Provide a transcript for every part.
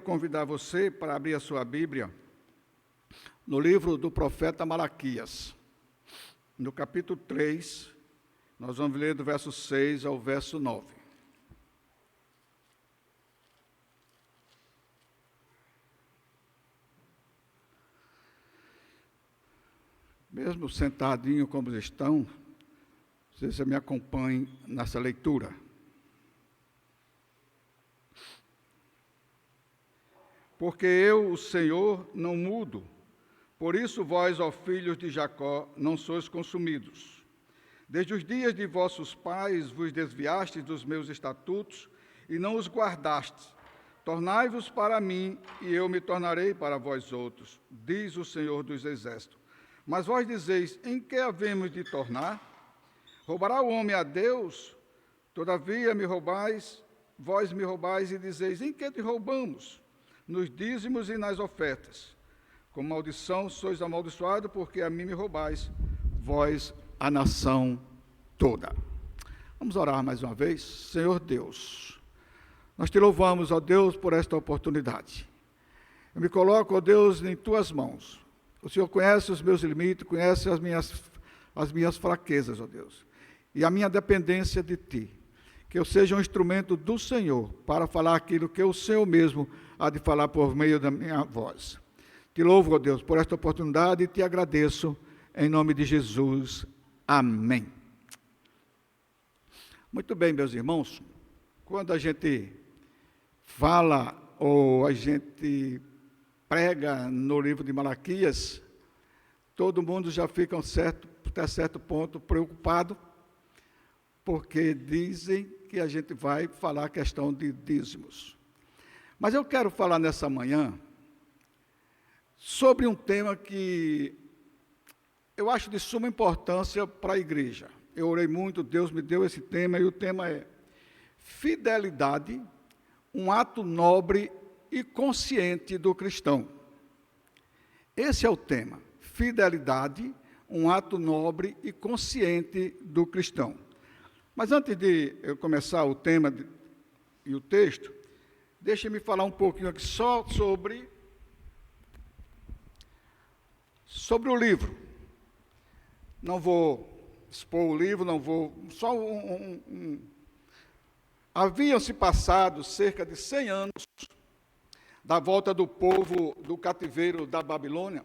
convidar você para abrir a sua Bíblia no livro do profeta Malaquias, no capítulo 3, nós vamos ler do verso 6 ao verso 9. Mesmo sentadinho como estão, vocês me acompanhem nessa leitura. Porque eu, o Senhor, não mudo, por isso vós, ó filhos de Jacó, não sois consumidos. Desde os dias de vossos pais vos desviastes dos meus estatutos e não os guardastes. Tornai-vos para mim, e eu me tornarei para vós outros, diz o Senhor dos Exércitos. Mas vós dizeis, em que havemos de tornar? Roubará o homem a Deus? Todavia vós me roubais e dizeis, em que te roubamos? Nos dízimos e nas ofertas. Com maldição sois amaldiçoados, porque a mim me roubais, vós a nação toda. Vamos orar mais uma vez. Senhor Deus, nós te louvamos, ó Deus, por esta oportunidade. Eu me coloco, ó Deus, em tuas mãos. O Senhor conhece os meus limites, conhece as minhas fraquezas, ó Deus, e a minha dependência de Ti. Que eu seja um instrumento do Senhor para falar aquilo que o Senhor mesmo há de falar por meio da minha voz. Te louvo, ó Deus, por esta oportunidade e te agradeço em nome de Jesus. Amém. Muito bem, meus irmãos, quando a gente fala ou a gente prega no livro de Malaquias, todo mundo já fica até certo ponto preocupado, porque dizem que a gente vai falar a questão de dízimos. Mas eu quero falar nessa manhã sobre um tema que eu acho de suma importância para a igreja. Eu orei muito, Deus me deu esse tema, e o tema é fidelidade, um ato nobre e consciente do cristão. Esse é o tema, fidelidade, um ato nobre e consciente do cristão. Mas antes de eu começar o tema e o texto, deixe-me falar um pouquinho aqui só sobre o livro. Não vou expor o livro, não vou... Só Haviam-se passado cerca de 100 anos da volta do povo do cativeiro da Babilônia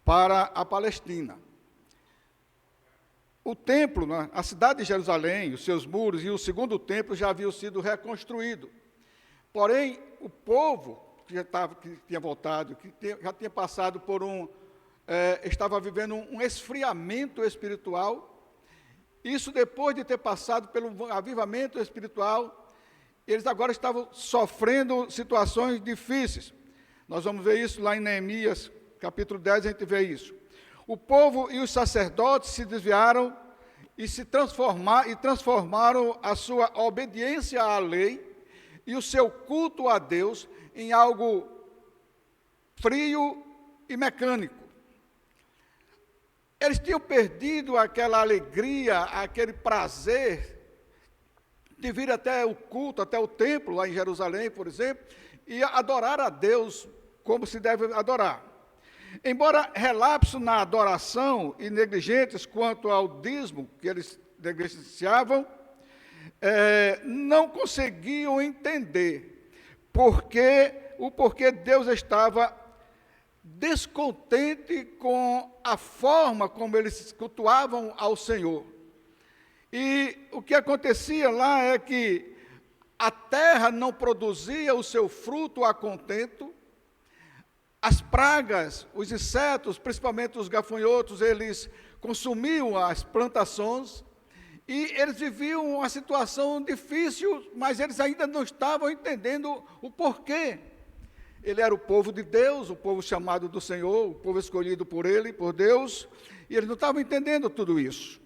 para a Palestina. O templo, a cidade de Jerusalém, os seus muros e o segundo templo já haviam sido reconstruídos. Porém, o povo que tinha voltado, já tinha passado por estava vivendo um esfriamento espiritual. Isso depois de ter passado pelo avivamento espiritual, eles agora estavam sofrendo situações difíceis. Nós vamos ver isso lá em Neemias, capítulo 10, a gente vê isso. O povo e os sacerdotes se desviaram e transformaram a sua obediência à lei e o seu culto a Deus em algo frio e mecânico. Eles tinham perdido aquela alegria, aquele prazer de vir até o culto, até o templo, lá em Jerusalém, por exemplo, e adorar a Deus como se deve adorar. Embora relapso na adoração e negligentes quanto ao dízimo que eles negligenciavam, não conseguiam entender o porquê Deus estava descontente com a forma como eles cultuavam ao Senhor. E o que acontecia lá é que a terra não produzia o seu fruto a contento, as pragas, os insetos, principalmente os gafanhotos, eles consumiam as plantações, e eles viviam uma situação difícil, mas eles ainda não estavam entendendo o porquê. Ele era o povo de Deus, o povo chamado do Senhor, o povo escolhido por Ele, por Deus, e eles não estavam entendendo tudo isso.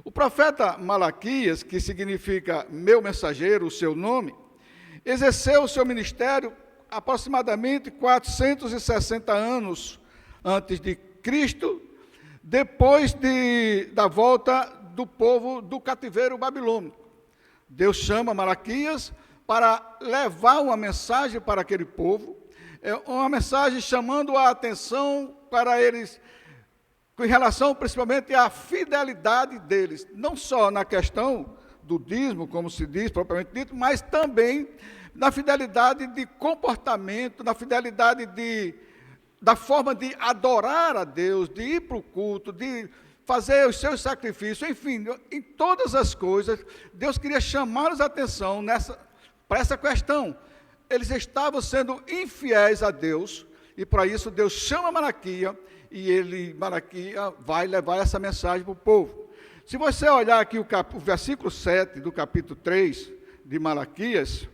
O profeta Malaquias, que significa meu mensageiro, o seu nome, exerceu o seu ministério aproximadamente 460 anos antes de Cristo, depois da volta do povo do cativeiro babilônico. Deus chama Malaquias para levar uma mensagem para aquele povo, uma mensagem chamando a atenção para eles, em relação principalmente à fidelidade deles, não só na questão do dízimo, como se diz propriamente dito, mas também na fidelidade de comportamento, na fidelidade da forma de adorar a Deus, de ir para o culto, de fazer os seus sacrifícios, enfim, em todas as coisas, Deus queria chamar a atenção para essa questão. Eles estavam sendo infiéis a Deus, e para isso Deus chama Malaquias, e Malaquias vai levar essa mensagem para o povo. Se você olhar aqui o versículo 7 do capítulo 3 de Malaquias,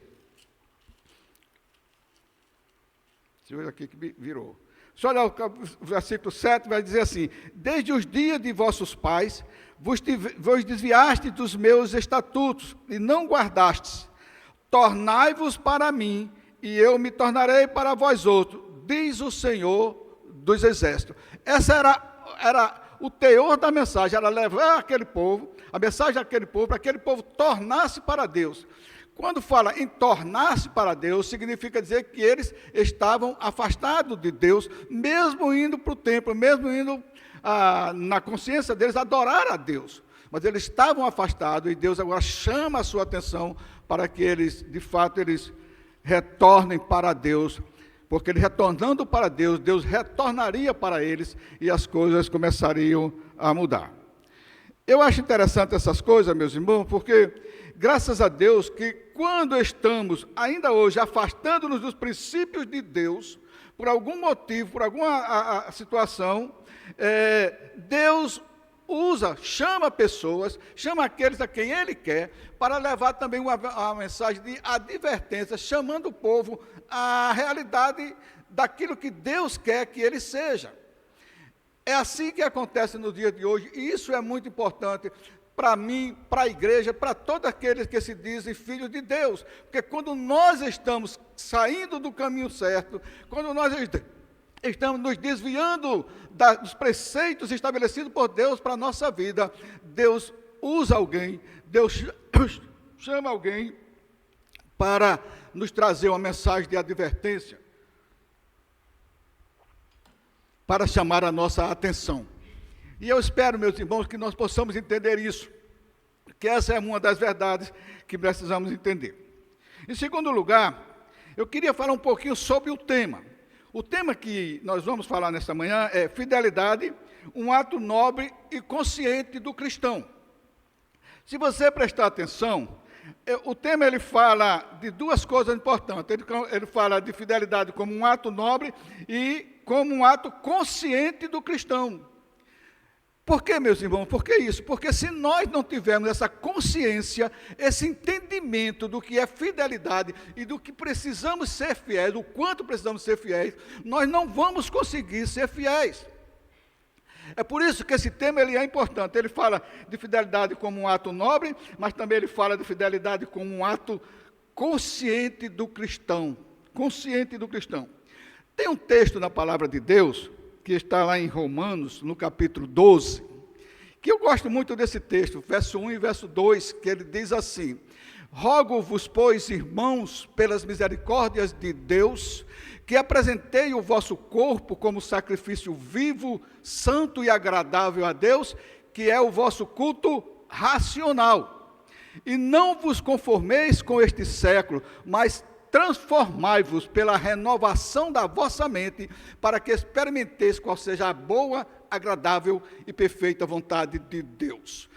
deixa eu ver aqui que virou. Se olhar o versículo 7, vai dizer assim: desde os dias de vossos pais, vos desviaste dos meus estatutos, e não guardastes. Tornai-vos para mim, e eu me tornarei para vós outros, diz o Senhor dos Exércitos. Essa era o teor da mensagem, era levar aquele povo, a mensagem daquele povo, para que aquele povo tornasse para Deus. Quando fala em tornar-se para Deus, significa dizer que eles estavam afastados de Deus, mesmo indo para o templo, mesmo indo na consciência deles adorar a Deus. Mas eles estavam afastados e Deus agora chama a sua atenção para que eles, de fato, eles retornem para Deus, porque eles retornando para Deus, Deus retornaria para eles e as coisas começariam a mudar. Eu acho interessante essas coisas, meus irmãos, porque graças a Deus que quando estamos ainda hoje afastando-nos dos princípios de Deus, por algum motivo, por alguma situação, Deus chama pessoas, chama aqueles a quem Ele quer, para levar também uma mensagem de advertência, chamando o povo à realidade daquilo que Deus quer que ele seja. É assim que acontece no dia de hoje, e isso é muito importante para mim, para a igreja, para todos aqueles que se dizem filhos de Deus, porque quando nós estamos saindo do caminho certo, quando nós estamos nos desviando dos preceitos estabelecidos por Deus para a nossa vida, Deus usa alguém, Deus chama alguém para nos trazer uma mensagem de advertência, para chamar a nossa atenção. E eu espero, meus irmãos, que nós possamos entender isso, que essa é uma das verdades que precisamos entender. Em segundo lugar, eu queria falar um pouquinho sobre o tema. O tema que nós vamos falar nesta manhã é fidelidade, um ato nobre e consciente do cristão. Se você prestar atenção, o tema ele fala de duas coisas importantes. Ele fala de fidelidade como um ato nobre e como um ato consciente do cristão. Por que, meus irmãos? Por que isso? Porque se nós não tivermos essa consciência, esse entendimento do que é fidelidade e do que precisamos ser fiéis, do quanto precisamos ser fiéis, nós não vamos conseguir ser fiéis. É por isso que esse tema ele é importante. Ele fala de fidelidade como um ato nobre, mas também ele fala de fidelidade como um ato consciente do cristão. Consciente do cristão. Tem um texto na palavra de Deus, que está lá em Romanos, no capítulo 12, que eu gosto muito desse texto, verso 1 e verso 2, que ele diz assim: rogo-vos, pois, irmãos, pelas misericórdias de Deus, que apresentei o vosso corpo como sacrifício vivo, santo e agradável a Deus, que é o vosso culto racional. E não vos conformeis com este século, mas transformai-vos pela renovação da vossa mente, para que experimenteis qual seja a boa, agradável e perfeita vontade de Deus.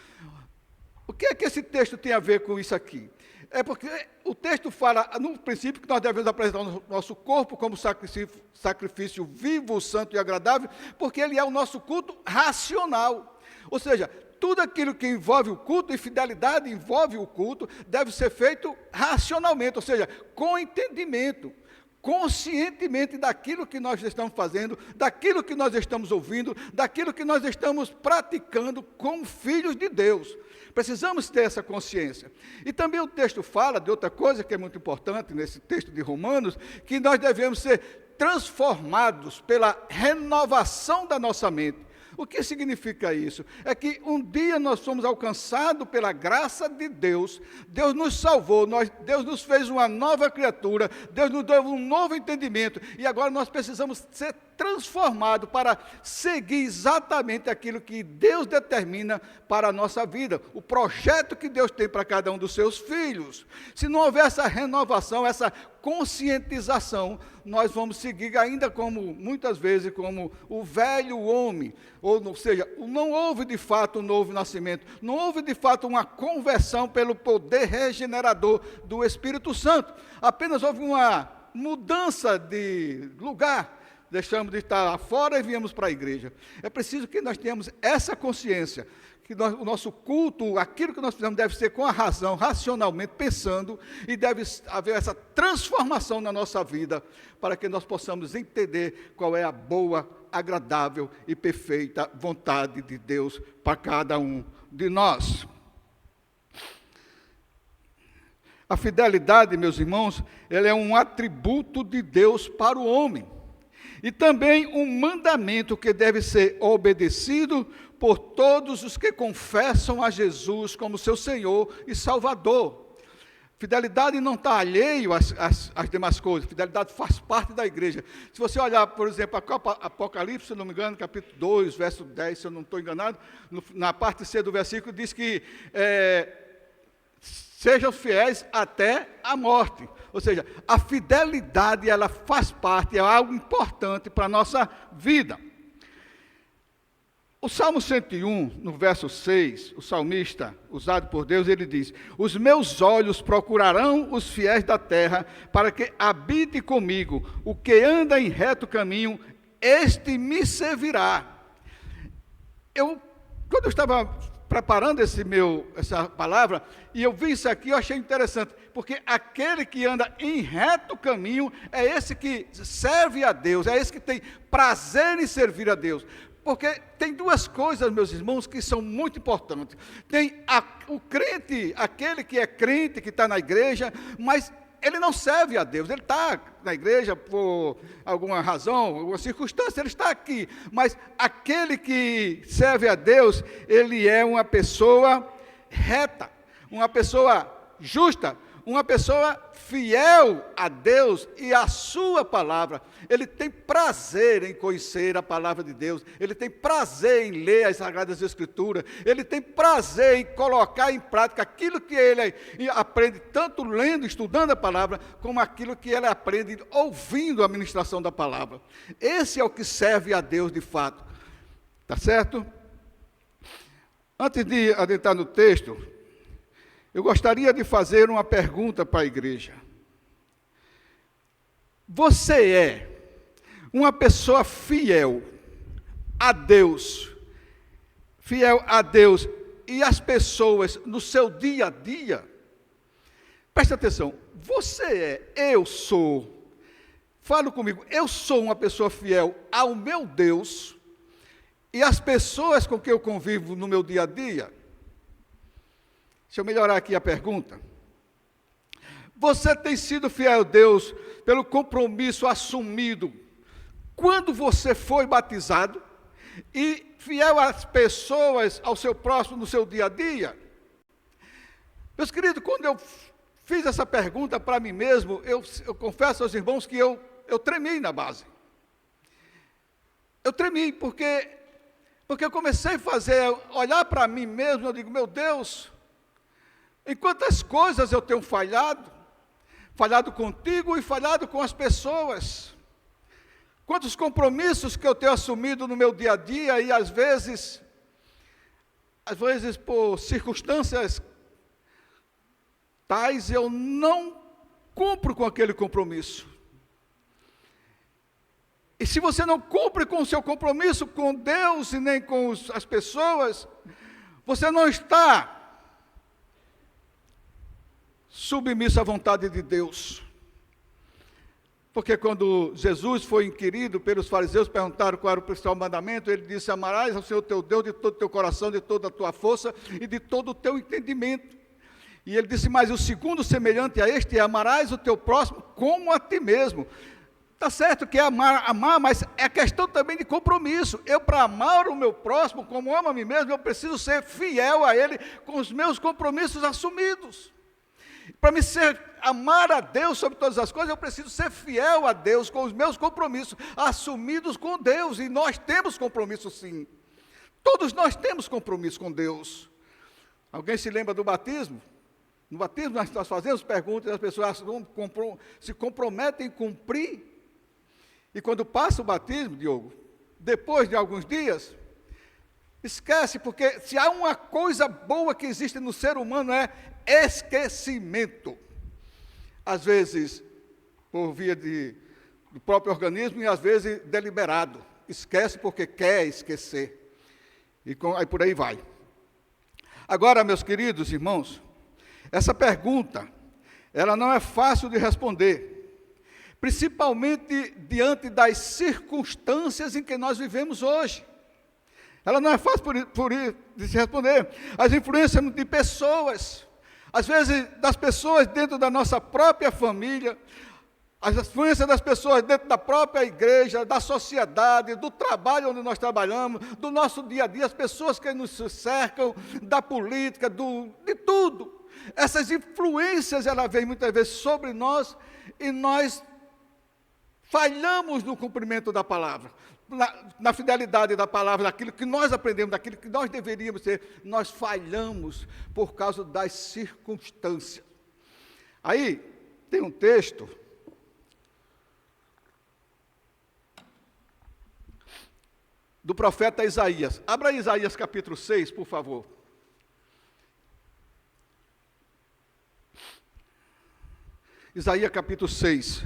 O que é que esse texto tem a ver com isso aqui? É porque o texto fala, no princípio, que nós devemos apresentar o nosso corpo como sacrifício vivo, santo e agradável, porque ele é o nosso culto racional. Ou seja, tudo aquilo que envolve o culto, e fidelidade envolve o culto, deve ser feito racionalmente, ou seja, com entendimento, conscientemente daquilo que nós estamos fazendo, daquilo que nós estamos ouvindo, daquilo que nós estamos praticando como filhos de Deus. Precisamos ter essa consciência. E também o texto fala de outra coisa que é muito importante nesse texto de Romanos, que nós devemos ser transformados pela renovação da nossa mente. O que significa isso? É que um dia nós fomos alcançados pela graça de Deus, Deus nos salvou, Deus nos fez uma nova criatura, Deus nos deu um novo entendimento, e agora nós precisamos ser transformados para seguir exatamente aquilo que Deus determina para a nossa vida, o projeto que Deus tem para cada um dos seus filhos. Se não houver essa renovação, essa conscientização, nós vamos seguir ainda como, muitas vezes, como o velho homem, ou seja, não houve de fato um novo nascimento, não houve de fato uma conversão pelo poder regenerador do Espírito Santo, apenas houve uma mudança de lugar, deixamos de estar lá fora e viemos para a igreja. É preciso que nós tenhamos essa consciência, que o nosso culto, aquilo que nós fizemos deve ser com a razão, racionalmente pensando, e deve haver essa transformação na nossa vida, para que nós possamos entender qual é a boa, agradável e perfeita vontade de Deus para cada um de nós. A fidelidade, meus irmãos, ela é um atributo de Deus para o homem, e também um mandamento que deve ser obedecido por todos os que confessam a Jesus como seu Senhor e Salvador. Fidelidade não está alheio às demais coisas, fidelidade faz parte da igreja. Se você olhar, por exemplo, Apocalipse, se não me engano, capítulo 2, verso 10, se eu não estou enganado, na parte C do versículo diz que sejam fiéis até a morte. Ou seja, a fidelidade, ela faz parte, é algo importante para a nossa vida. O Salmo 101, no verso 6, o salmista, usado por Deus, ele diz: os meus olhos procurarão os fiéis da terra, para que habite comigo. O que anda em reto caminho, este me servirá. Quando eu estava preparando essa palavra, e eu vi isso aqui, eu achei interessante, porque aquele que anda em reto caminho é esse que serve a Deus, é esse que tem prazer em servir a Deus. Porque tem duas coisas, meus irmãos, que são muito importantes. Tem o crente, aquele que é crente, que está na igreja, mas ele não serve a Deus. Ele está na igreja por alguma razão, alguma circunstância, ele está aqui. Mas aquele que serve a Deus, ele é uma pessoa reta, uma pessoa justa, uma pessoa fiel a Deus e à sua palavra. Ele tem prazer em conhecer a palavra de Deus, ele tem prazer em ler as Sagradas Escrituras, ele tem prazer em colocar em prática aquilo que ele aprende, tanto lendo, estudando a palavra, como aquilo que ele aprende ouvindo a ministração da palavra. Esse é o que serve a Deus de fato. Tá certo? Antes de adentrar no texto, eu gostaria de fazer uma pergunta para a igreja. Você é uma pessoa fiel a Deus e as pessoas no seu dia a dia? Presta atenção, eu sou, fala comigo, eu sou uma pessoa fiel ao meu Deus e às pessoas com quem eu convivo no meu dia a dia? Deixa eu melhorar aqui a pergunta. Você tem sido fiel a Deus pelo compromisso assumido quando você foi batizado e fiel às pessoas, ao seu próximo, no seu dia a dia? Meus queridos, quando eu fiz essa pergunta para mim mesmo, eu confesso aos irmãos que eu tremi na base. Eu tremi porque eu comecei a olhar para mim mesmo, eu digo, meu Deus, em quantas coisas eu tenho falhado contigo e falhado com as pessoas. Quantos compromissos que eu tenho assumido no meu dia a dia e às vezes por circunstâncias tais eu não cumpro com aquele compromisso. E se você não cumpre com o seu compromisso com Deus e nem com as pessoas, você não está submisso à vontade de Deus. Porque quando Jesus foi inquirido pelos fariseus, perguntaram qual era o principal mandamento, ele disse: amarás ao Senhor teu Deus de todo o teu coração, de toda a tua força e de todo o teu entendimento. E ele disse: mas o segundo semelhante a este é: amarás o teu próximo como a ti mesmo. Está certo que é amar, mas é questão também de compromisso. Eu, para amar o meu próximo, como amo a mim mesmo, eu preciso ser fiel a ele com os meus compromissos assumidos. Para me amar a Deus sobre todas as coisas, eu preciso ser fiel a Deus com os meus compromissos assumidos com Deus. E nós temos compromisso, sim. Todos nós temos compromisso com Deus. Alguém se lembra do batismo? No batismo nós fazemos perguntas e as pessoas se comprometem em cumprir. E quando passa o batismo, Diogo, depois de alguns dias, esquece, porque se há uma coisa boa que existe no ser humano é esquecimento. Às vezes, por via do próprio organismo e às vezes deliberado. Esquece porque quer esquecer. E aí por aí vai. Agora, meus queridos irmãos, essa pergunta, ela não é fácil de responder. Principalmente diante das circunstâncias em que nós vivemos hoje. Ela não é fácil de se responder. As influências de pessoas, às vezes das pessoas dentro da nossa própria família, as influências das pessoas dentro da própria igreja, da sociedade, do trabalho onde nós trabalhamos, do nosso dia a dia, as pessoas que nos cercam, da política, de tudo. Essas influências, elas vêm muitas vezes sobre nós e nós falhamos no cumprimento da palavra, na fidelidade da palavra, daquilo que nós aprendemos, daquilo que nós deveríamos ser, nós falhamos por causa das circunstâncias. Aí, tem um texto do profeta Isaías. Abra Isaías capítulo 6, por favor. Isaías capítulo 6.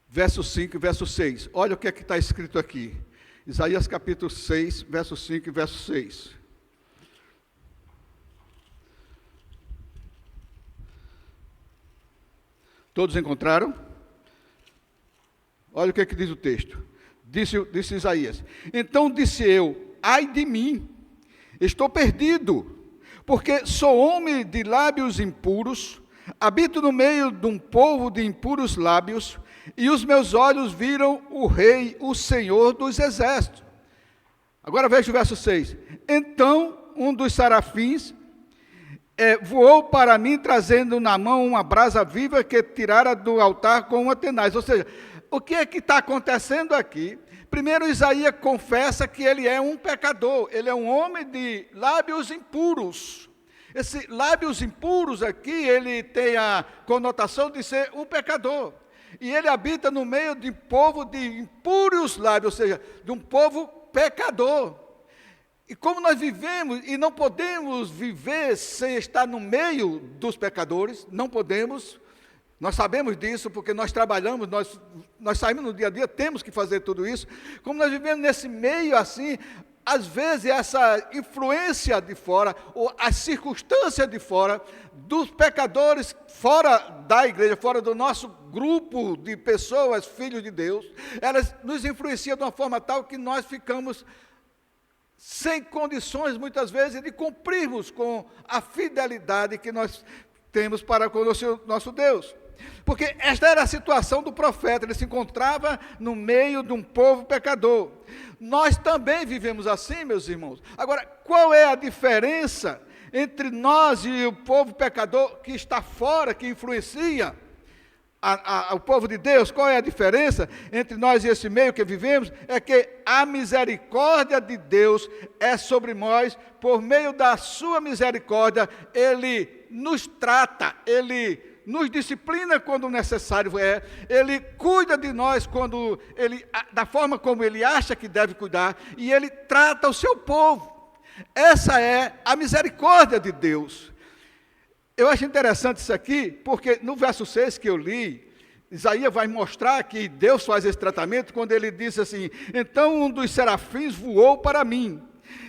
Verso 5 e verso 6. Olha o que é que está escrito aqui. Isaías capítulo 6, verso 5 e verso 6. Todos encontraram? Olha o que é que diz o texto. Disse Isaías: então disse eu, ai de mim, estou perdido, porque sou homem de lábios impuros, habito no meio de um povo de impuros lábios, e os meus olhos viram o Rei, o Senhor dos Exércitos. Agora veja o verso 6. Então um dos serafins voou para mim, trazendo na mão uma brasa viva que tirara do altar com uma tenaz. Ou seja, o que é que está acontecendo aqui? Primeiro, Isaías confessa que ele é um pecador, ele é um homem de lábios impuros. Esse lábios impuros aqui, ele tem a conotação de ser um pecador. E ele habita no meio de um povo de impuros lábios, ou seja, de um povo pecador. E como nós vivemos, e não podemos viver sem estar no meio dos pecadores, não podemos, nós sabemos disso, porque nós trabalhamos, nós saímos no dia a dia, temos que fazer tudo isso. Como nós vivemos nesse meio assim, às vezes essa influência de fora, ou as circunstâncias de fora, dos pecadores fora da igreja, fora do nosso grupo de pessoas, filhos de Deus, elas nos influenciam de uma forma tal que nós ficamos sem condições, muitas vezes, de cumprirmos com a fidelidade que nós temos para com o nosso Deus. Porque esta era a situação do profeta, ele se encontrava no meio de um povo pecador. Nós também vivemos assim, meus irmãos. Agora, qual é a diferença entre nós e o povo pecador que está fora, que influencia o povo de Deus? Qual é a diferença entre nós e esse meio que vivemos? É que a misericórdia de Deus é sobre nós, por meio da sua misericórdia, Ele nos trata, Ele nos disciplina quando necessário é, Ele cuida de nós da forma como Ele acha que deve cuidar, e Ele trata o seu povo. Essa é a misericórdia de Deus. Eu acho interessante isso aqui, porque no verso 6 que eu li, Isaías vai mostrar que Deus faz esse tratamento quando ele disse assim: então um dos serafins voou para mim,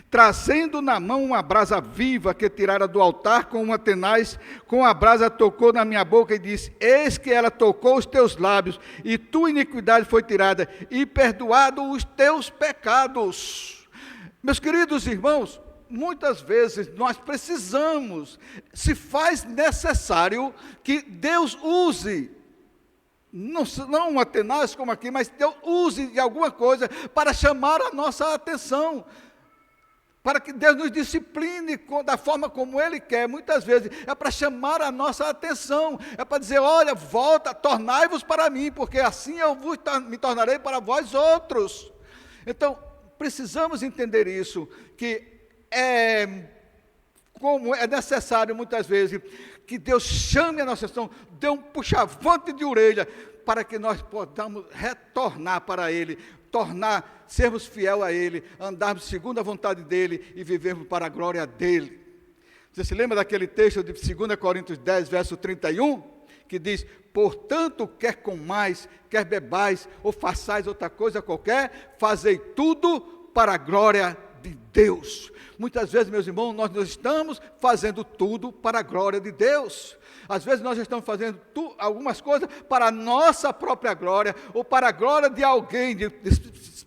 trazendo na mão uma brasa viva que tirara do altar com uma tenaz, com a brasa tocou na minha boca e disse: eis que ela tocou os teus lábios, e tua iniquidade foi tirada, e perdoado os teus pecados. Meus queridos irmãos, muitas vezes nós precisamos, se faz necessário que Deus use, não uma tenaz como aqui, mas Deus use de alguma coisa para chamar a nossa atenção, para que Deus nos discipline da forma como Ele quer. Muitas vezes é para chamar a nossa atenção, é para dizer, olha, volta, tornai-vos para mim, porque assim eu me tornarei para vós outros. Então, precisamos entender isso, que como é necessário muitas vezes que Deus chame a nossa atenção, dê um puxavante de orelha, para que nós possamos retornar para Ele, sermos fiel a Ele, andarmos segundo a vontade dEle e vivermos para a glória dEle. Você se lembra daquele texto de 2 Coríntios 10, verso 31, que diz, portanto, quer comais, quer bebais, ou façais outra coisa qualquer, fazei tudo para a glória de Deus. Muitas vezes, meus irmãos, nós estamos fazendo tudo para a glória de Deus. Às vezes nós estamos fazendo algumas coisas para a nossa própria glória, ou para a glória de alguém, de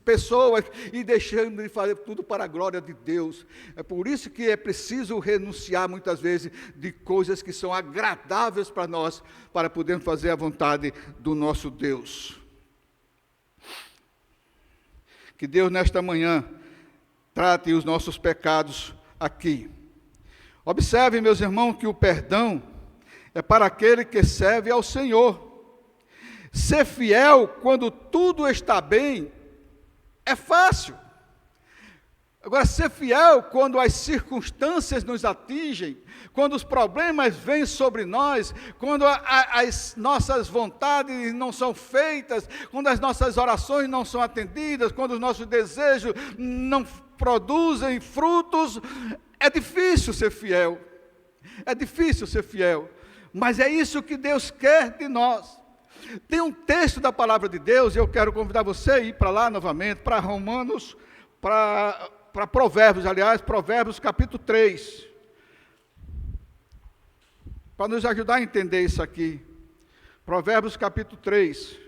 pessoas, e deixando de fazer tudo para a glória de Deus. É por isso que é preciso renunciar muitas vezes de coisas que são agradáveis para nós, para podermos fazer a vontade do nosso Deus. Que Deus nesta manhã trate os nossos pecados aqui. Observe, meus irmãos, que o perdão é para aquele que serve ao Senhor. Ser fiel quando tudo está bem é fácil. Agora, ser fiel quando as circunstâncias nos atingem, quando os problemas vêm sobre nós, quando as nossas vontades não são feitas, quando as nossas orações não são atendidas, quando os nossos desejos não produzem frutos, é difícil ser fiel. É difícil ser fiel. Mas é isso que Deus quer de nós. Tem um texto da palavra de Deus, e eu quero convidar você a ir para lá novamente, para Romanos, para Provérbios, aliás, Provérbios capítulo 3, para nos ajudar a entender isso aqui. Provérbios capítulo 3.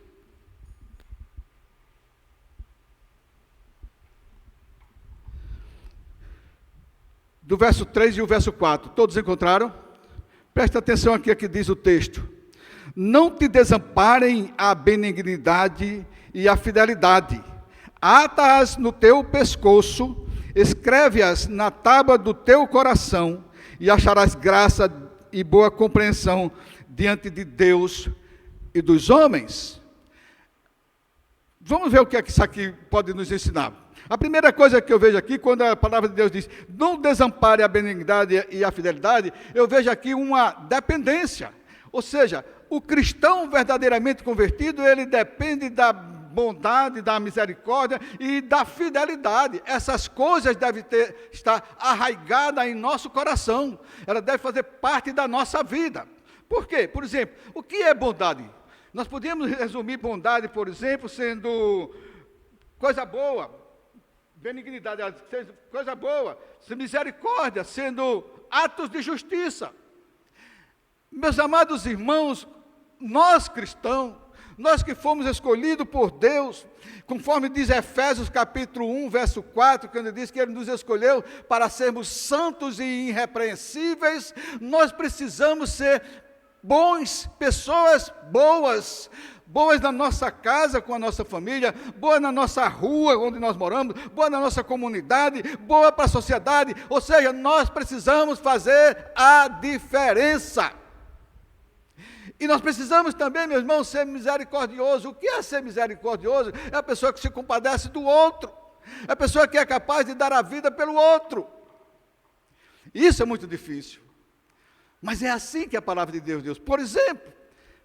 Do verso 3 e o verso 4, todos encontraram? Presta atenção aqui, que diz o texto. Não te desamparem a benignidade e a fidelidade. Ata-as no teu pescoço, escreve-as na tábua do teu coração, e acharás graça e boa compreensão diante de Deus e dos homens. Vamos ver o que é que isso aqui pode nos ensinar. A primeira coisa que eu vejo aqui, quando a palavra de Deus diz, não desampare a benignidade e a fidelidade, eu vejo aqui uma dependência. Ou seja, o cristão verdadeiramente convertido, ele depende da bondade, da misericórdia e da fidelidade. Essas coisas devem estar arraigadas em nosso coração. Ela deve fazer parte da nossa vida. Por quê? Por exemplo, o que é bondade? Nós podemos resumir bondade, por exemplo, sendo coisa boa, benignidade, coisa boa, misericórdia, sendo atos de justiça. Meus amados irmãos, nós cristãos, nós que fomos escolhidos por Deus, conforme diz Efésios capítulo 1, verso 4, quando diz que Ele nos escolheu para sermos santos e irrepreensíveis, nós precisamos ser bons, pessoas boas, boas na nossa casa com a nossa família, boas na nossa rua onde nós moramos, boas na nossa comunidade, boa para a sociedade, ou seja, nós precisamos fazer a diferença. E nós precisamos também, meus irmãos, ser misericordioso. O que é ser misericordioso? É a pessoa que se compadece do outro, é a pessoa que é capaz de dar a vida pelo outro. Isso é muito difícil, mas é assim que a palavra de Deus diz. Por exemplo,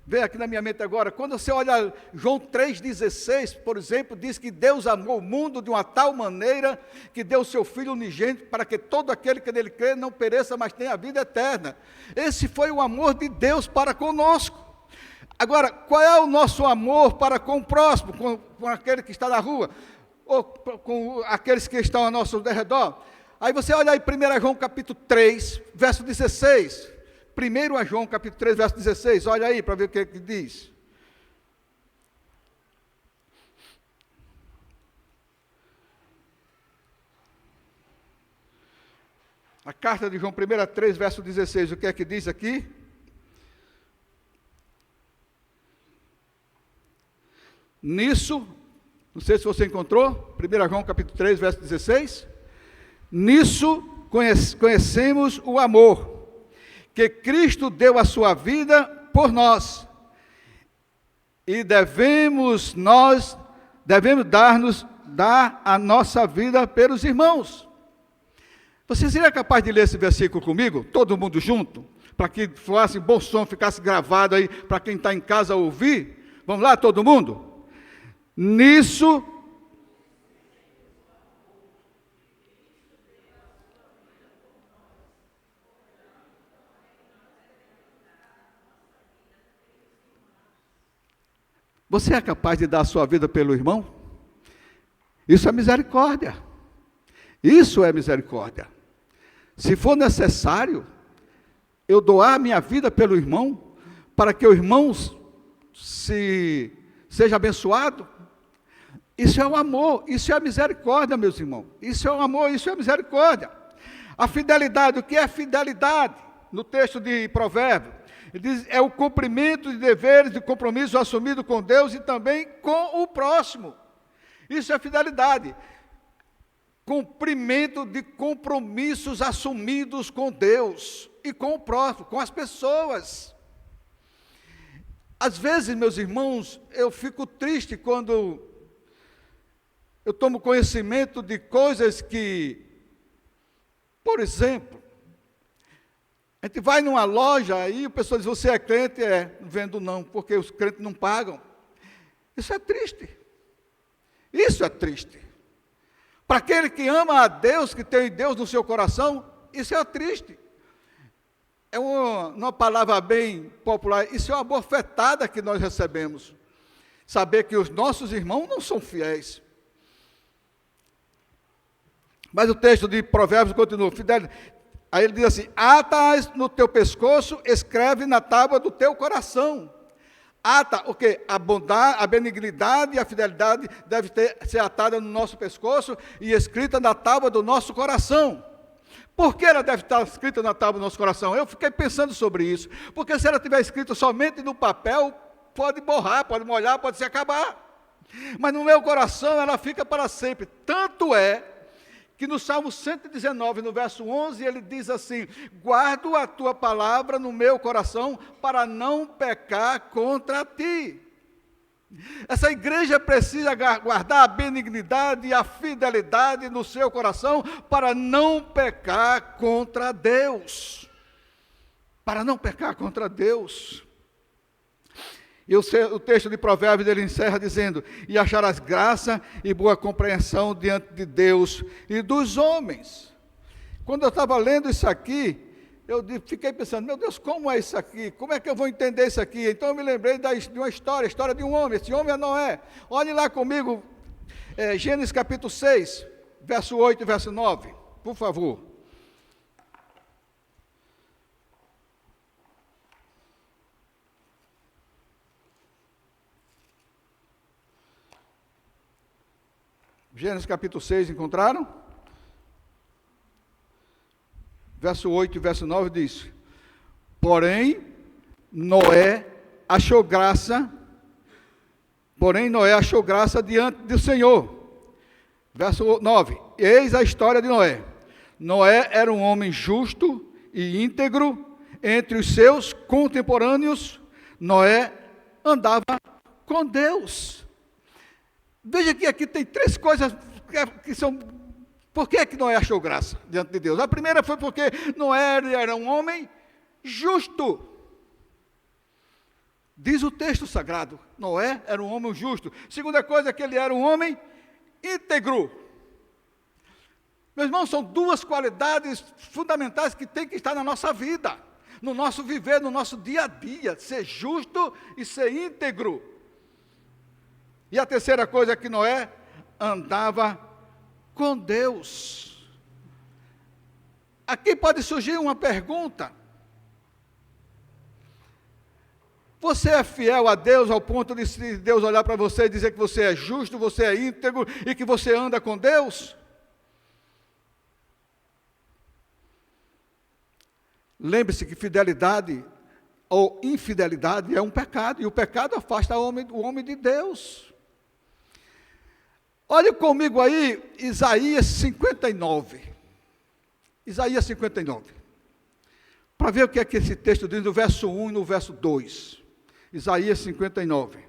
vem aqui na minha mente agora, quando você olha João 3,16, por exemplo, diz que Deus amou o mundo de uma tal maneira que deu o seu Filho unigênito para que todo aquele que nele crê não pereça, mas tenha a vida eterna. Esse foi o amor de Deus para conosco. Agora, qual é o nosso amor para com o próximo, com aquele que está na rua, ou com aqueles que estão ao nosso redor? Aí você olha aí 1 João capítulo 3, verso 16. 1 João capítulo 3, verso 16, olha aí para ver o que diz. A carta de João 1, 3, verso 16, o que é que diz aqui? Nisso, não sei se você encontrou, 1 João capítulo 3, verso 16. Nisso conhecemos o amor, que Cristo deu a sua vida por nós, e devemos dar a nossa vida pelos irmãos. Você seria capaz de ler esse versículo comigo, todo mundo junto, para que fosse bom som, ficasse gravado aí, para quem está em casa ouvir? Vamos lá, todo mundo? Nisso você é capaz de dar a sua vida pelo irmão? Isso é misericórdia. Isso é misericórdia. Se for necessário, eu doar a minha vida pelo irmão, para que o irmão seja abençoado, isso é o amor, isso é a misericórdia, meus irmãos. Isso é o amor, isso é a misericórdia. A fidelidade, o que é fidelidade? No texto de Provérbios, ele diz, é o cumprimento de deveres e compromissos assumidos com Deus e também com o próximo. Isso é fidelidade. Cumprimento de compromissos assumidos com Deus e com o próximo, com as pessoas. Às vezes, meus irmãos, eu fico triste quando eu tomo conhecimento de coisas que, por exemplo, a gente vai numa loja e a pessoa diz, você é crente? É, não vendo não, porque os crentes não pagam. Isso é triste. Isso é triste. Para aquele que ama a Deus, que tem Deus no seu coração, isso é triste. É uma palavra bem popular, isso é uma bofetada que nós recebemos. Saber que os nossos irmãos não são fiéis. Mas o texto de Provérbios continua, fidelidade. Aí ele diz assim, ata-as no teu pescoço, escreve na tábua do teu coração. Ata, o quê? A bondade, a benignidade e a fidelidade deve ser atada no nosso pescoço e escrita na tábua do nosso coração. Por que ela deve estar escrita na tábua do nosso coração? Eu fiquei pensando sobre isso. Porque se ela estiver escrita somente no papel, pode borrar, pode molhar, pode se acabar. Mas no meu coração ela fica para sempre. Tanto é que no Salmo 119, no verso 11, ele diz assim, guardo a tua palavra no meu coração para não pecar contra ti. Essa igreja precisa guardar a benignidade e a fidelidade no seu coração para não pecar contra Deus. Para não pecar contra Deus. E o texto de Provérbios, ele encerra dizendo, e acharás graça e boa compreensão diante de Deus e dos homens. Quando eu estava lendo isso aqui, eu fiquei pensando, meu Deus, como é isso aqui? Como é que eu vou entender isso aqui? Então eu me lembrei de uma história, a história de um homem, esse homem é Noé. Olhe lá comigo, Gênesis capítulo 6, verso 8 e verso 9, por favor. Gênesis capítulo 6, encontraram? Verso 8 e verso 9 diz, porém Noé achou graça diante do Senhor. Verso 9, eis a história de Noé. Noé era um homem justo e íntegro, entre os seus contemporâneos, Noé andava com Deus. Veja que aqui tem três coisas que são... Por que Noé achou graça diante de Deus? A primeira foi porque Noé era um homem justo. Diz o texto sagrado, Noé era um homem justo. Segunda coisa é que ele era um homem íntegro. Meus irmãos, são duas qualidades fundamentais que tem que estar na nossa vida, no nosso viver, no nosso dia a dia, ser justo e ser íntegro. E a terceira coisa é que Noé andava com Deus. Aqui pode surgir uma pergunta. Você é fiel a Deus ao ponto de Deus olhar para você e dizer que você é justo, você é íntegro e que você anda com Deus? Lembre-se que fidelidade ou infidelidade é um pecado, e o pecado afasta o homem de Deus. Olhe comigo aí, Isaías 59. Isaías 59. Para ver o que é que esse texto diz no verso 1 e no verso 2. Isaías 59.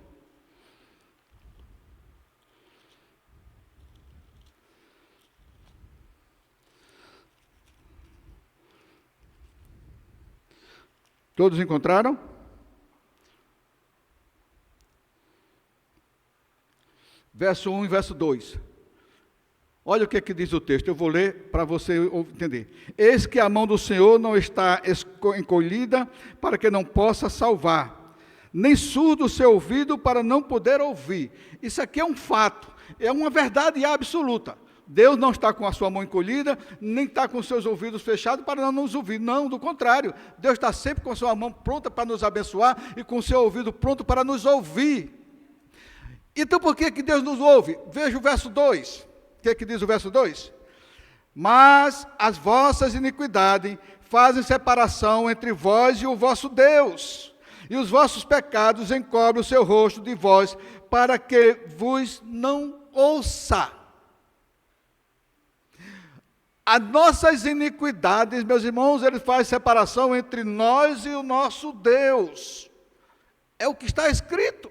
Todos encontraram? Verso 1 e verso 2. Olha o que é que diz o texto, eu vou ler para você entender. Eis que a mão do Senhor não está encolhida para que não possa salvar, nem surdo o seu ouvido para não poder ouvir. Isso aqui é um fato, é uma verdade absoluta. Deus não está com a sua mão encolhida, nem está com os seus ouvidos fechados para não nos ouvir. Não, do contrário. Deus está sempre com a sua mão pronta para nos abençoar e com o seu ouvido pronto para nos ouvir. Então, por que Deus nos ouve? Veja o verso 2. O que é que diz o verso 2? Mas as vossas iniquidades fazem separação entre vós e o vosso Deus, e os vossos pecados encobrem o seu rosto de vós, para que vos não ouça. As nossas iniquidades, meus irmãos, ele faz separação entre nós e o nosso Deus. É o que está escrito.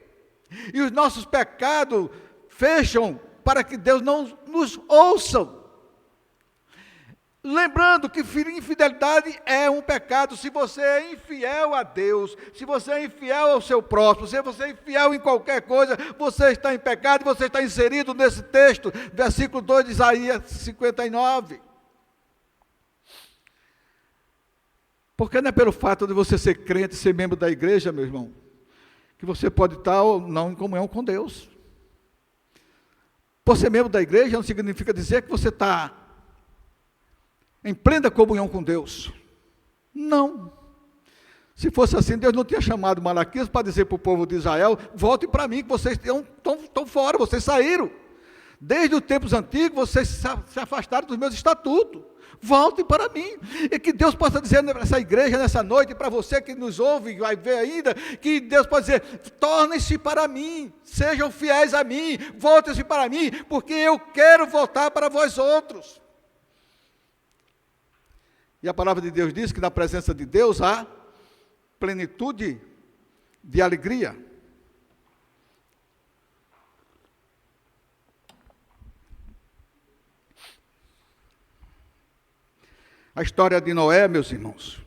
E os nossos pecados fecham para que Deus não nos ouça. Lembrando que infidelidade é um pecado. Se você é infiel a Deus, se você é infiel ao seu próximo, se você é infiel em qualquer coisa, você está em pecado, você está inserido nesse texto, versículo 2 de Isaías 59. Porque não é pelo fato de você ser crente, ser membro da igreja, meu irmão, que você pode estar ou não em comunhão com Deus. Por ser membro da igreja não significa dizer que você está em plena comunhão com Deus. Não. Se fosse assim, Deus não tinha chamado Malaquias para dizer para o povo de Israel: voltem para mim, que vocês estão fora, vocês saíram. Desde os tempos antigos, vocês se afastaram dos meus estatutos. Voltem para mim. E que Deus possa dizer nessa igreja, nessa noite, para você que nos ouve e vai ver ainda, que Deus pode dizer: tornem-se para mim, sejam fiéis a mim, voltem-se para mim, porque eu quero voltar para vós outros. E a palavra de Deus diz que na presença de Deus há plenitude de alegria. A história de Noé, meus irmãos,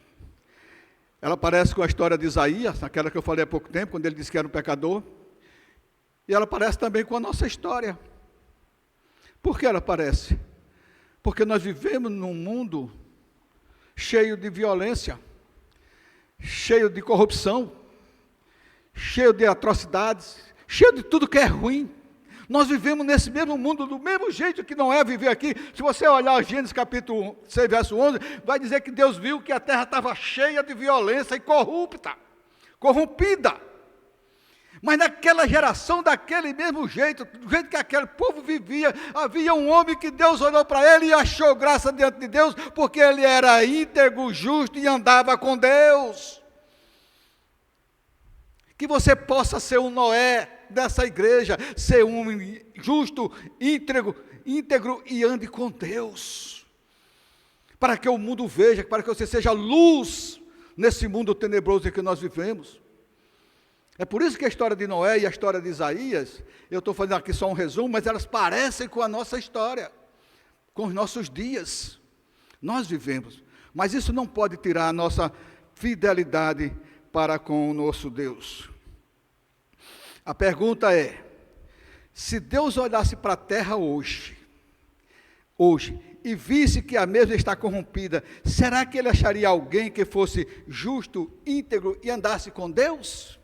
ela parece com a história de Isaías, aquela que eu falei há pouco tempo, quando ele disse que era um pecador, e ela parece também com a nossa história. Por que ela parece? Porque nós vivemos num mundo cheio de violência, cheio de corrupção, cheio de atrocidades, cheio de tudo que é ruim. Nós vivemos nesse mesmo mundo, do mesmo jeito que Noé viveu aqui. Se você olhar Gênesis capítulo 6, verso 11, vai dizer que Deus viu que a terra estava cheia de violência e corrompida. Mas naquela geração, daquele mesmo jeito, do jeito que aquele povo vivia, havia um homem que Deus olhou para ele e achou graça diante de Deus, porque ele era íntegro, justo e andava com Deus. Que você possa ser um Noé dessa igreja, ser um justo, íntegro e ande com Deus, para que o mundo veja, para que você seja luz nesse mundo tenebroso em que nós vivemos. É por isso que a história de Noé e a história de Isaías, eu estou fazendo aqui só um resumo, mas elas parecem com a nossa história, com os nossos dias. Nós vivemos, mas isso não pode tirar a nossa fidelidade para com o nosso Deus. A pergunta é: se Deus olhasse para a terra hoje, e visse que a mesma está corrompida, será que ele acharia alguém que fosse justo, íntegro e andasse com Deus?